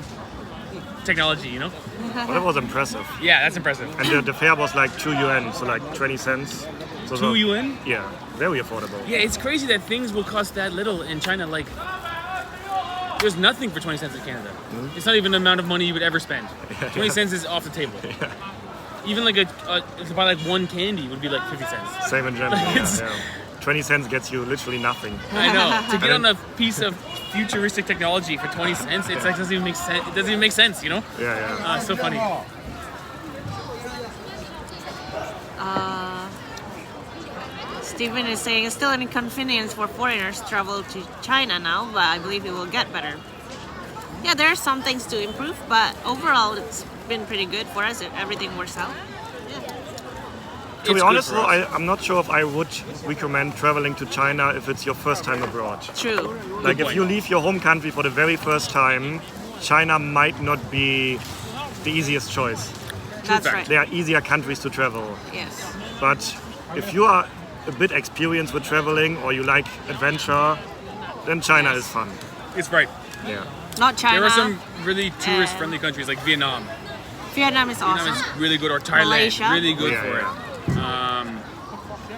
technology, you know? But that was impressive. Yeah, that's impressive. And the fare was like 2 yuan, so like 20 cents. So 2 yuan? Yeah, very affordable. Yeah, it's crazy that things will cost that little in China. Like, there's nothing for 20 cents in Canada. It's not even the amount of money you would ever spend. 20 cents is off the table. Even like to buy like one candy would be like 50 cents. Same in general. It's- yeah. 20 cents gets you literally nothing. I know. To get on a piece of futuristic technology for 20 cents, it's like doesn't even make sense. It doesn't even make sense, you know? Yeah. So funny. Stephen is saying it's still an inconvenience for foreigners to travel to China now, but I believe it will get better. Yeah, there are some things to improve, but overall it's been pretty good for us if everything works out. To be It's honest good for though, us. I'm not sure if I would recommend traveling to China if it's your first time abroad. True. Like if point. you leave your home country for the very first time, China might not be the easiest choice. That's fact. right. There are easier countries to travel. Yes. But if you are a bit experienced with traveling or you like adventure, then China is fun. It's right. Yeah. Not China. There are some really tourist-friendly countries like Vietnam. Vietnam is awesome. Vietnam is really good, or Thailand, Malaysia? really good Yeah, for yeah. it.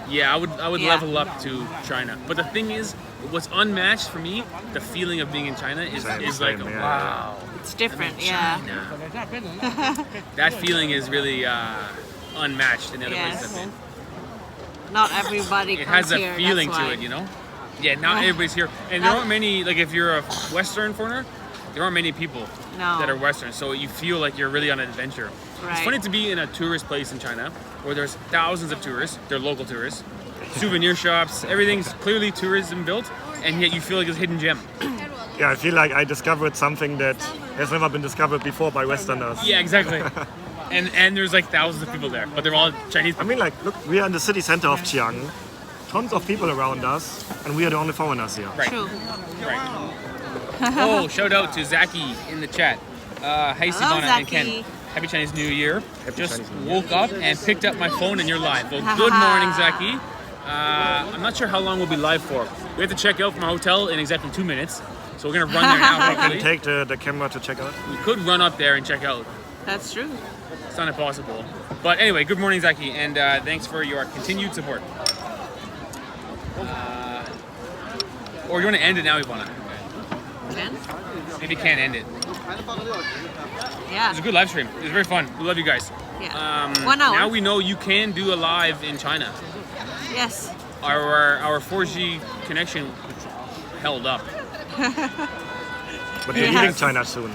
Yeah, I would Yeah. level up to China. But the thing is, what's unmatched for me, the feeling of being in China is like, Same, yeah. wow. It's different, I'm in yeah. China. That feeling is really unmatched in the other Yes. places I've been. Not everybody It comes has a here, feeling that's to why. it, you know? Yeah, not everybody's here. And there aren't many, like if you're a Western foreigner, there aren't many people No. that are Western. So you feel like you're really on an adventure. It's Right. funny to be in a tourist place in China where there's thousands of tourists, they're local tourists, souvenir shops, everything's clearly tourism built, and yet you feel like it's a hidden gem. Yeah, I feel like I discovered something that has never been discovered before by Westerners. Yeah, exactly. And there's like thousands of people there, but they're all Chinese I people. mean, like, look, we are in the city center of Xi'An. Tons of people around us, and we are the only foreigners here. Right. True. Right. Oh, shout out to Zaki in the chat. Hey, Hello, Sivana and Zaki. Ken. Happy Chinese New Year. Happy Just Chinese New Year. woke up and picked up my phone and you're live. Well, good morning, Zaki. I'm not sure how long we'll be live for. We have to check out from our hotel in exactly 2 minutes. So we're going to run there now. Can quickly. you take the camera to check out? We could run up there and check out. That's true. It's not impossible. But anyway, good morning, Zaki, and thanks for your continued support. Or you want to end it now, Ivana? Ken? Maybe you can't end it. Yeah. It was a good live stream. It was very fun. We love you guys. Yeah. 1 hour. Now we know you can do a live in China. Yes. Our 4G connection held up. But you're Yes. leaving China soon,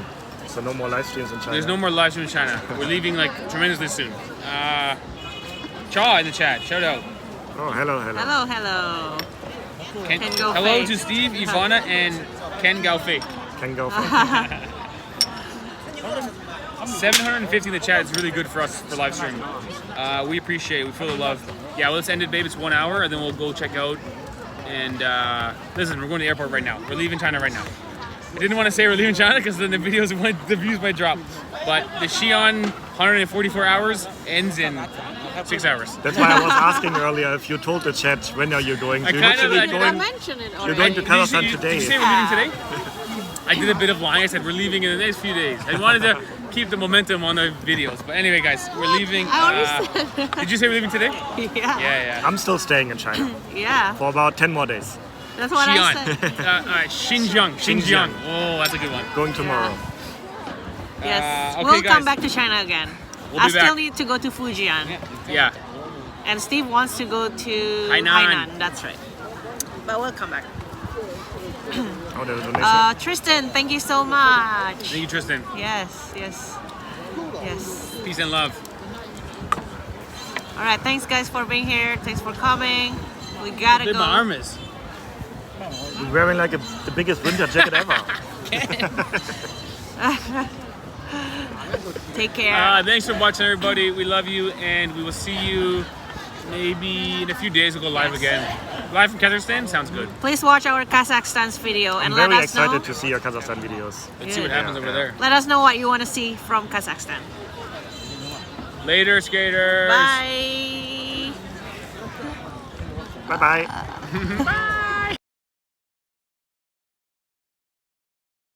so no more live streams in China. There's no more live stream in China. We're leaving like tremendously soon. Cha in the chat. Shout out. Oh, hello. Hello, hello. Ken Gaofei. Hello to Steve, Ivana, and Ken Gaofei. Can go for 750 in the chat is really good for us for live stream. We appreciate it. We feel the love. Yeah, well, let's end it, babe. It's 1 hour, and then we'll go check out. And listen, we're going to the airport right now. We're leaving China right now. I didn't want to say we're leaving China because then the views might drop. But the Xi'An 144 hours ends in 6 hours. That's why I was asking earlier if you told the chat when are you going. I You're kind of- literally I Did I going. mention it You're already? going to Did you Kazakhstan say- today. Did you say we're leaving today? I did a bit of lying. I said we're leaving in the next few days. I wanted to keep the momentum on the videos. But anyway, guys, we're leaving. I already said. Did you say we're leaving today? Yeah. Yeah. I'm still staying in China Yeah. for about 10 more days. That's what I Xi'an. said. Xinjiang. Xinjiang. Oh, that's a good one. Going tomorrow. Yes. okay, we'll guys. come back to China again. We'll I be still back. need to go to Fujian. Yeah. And Steve wants to go to Hainan. That's right. But we'll come back. Oh, there's a donation. Tristan, thank you so much. Thank you, Tristan. Yes. Peace and love. All right, thanks guys for being here. Thanks for coming. We gotta Big go. my arm is. You're wearing like the biggest winter jacket ever. Take care. Thanks for watching, everybody. We love you, and we will see you maybe in a few days. We'll go live again. Live from Kazakhstan? Sounds good. Please watch our Kazakhstan's video and I'm let very us know. excited to see your Kazakhstan videos. Let's see what happens over there. Let us know what you want to see from Kazakhstan. Later, skaters. Bye. Bye bye. Bye.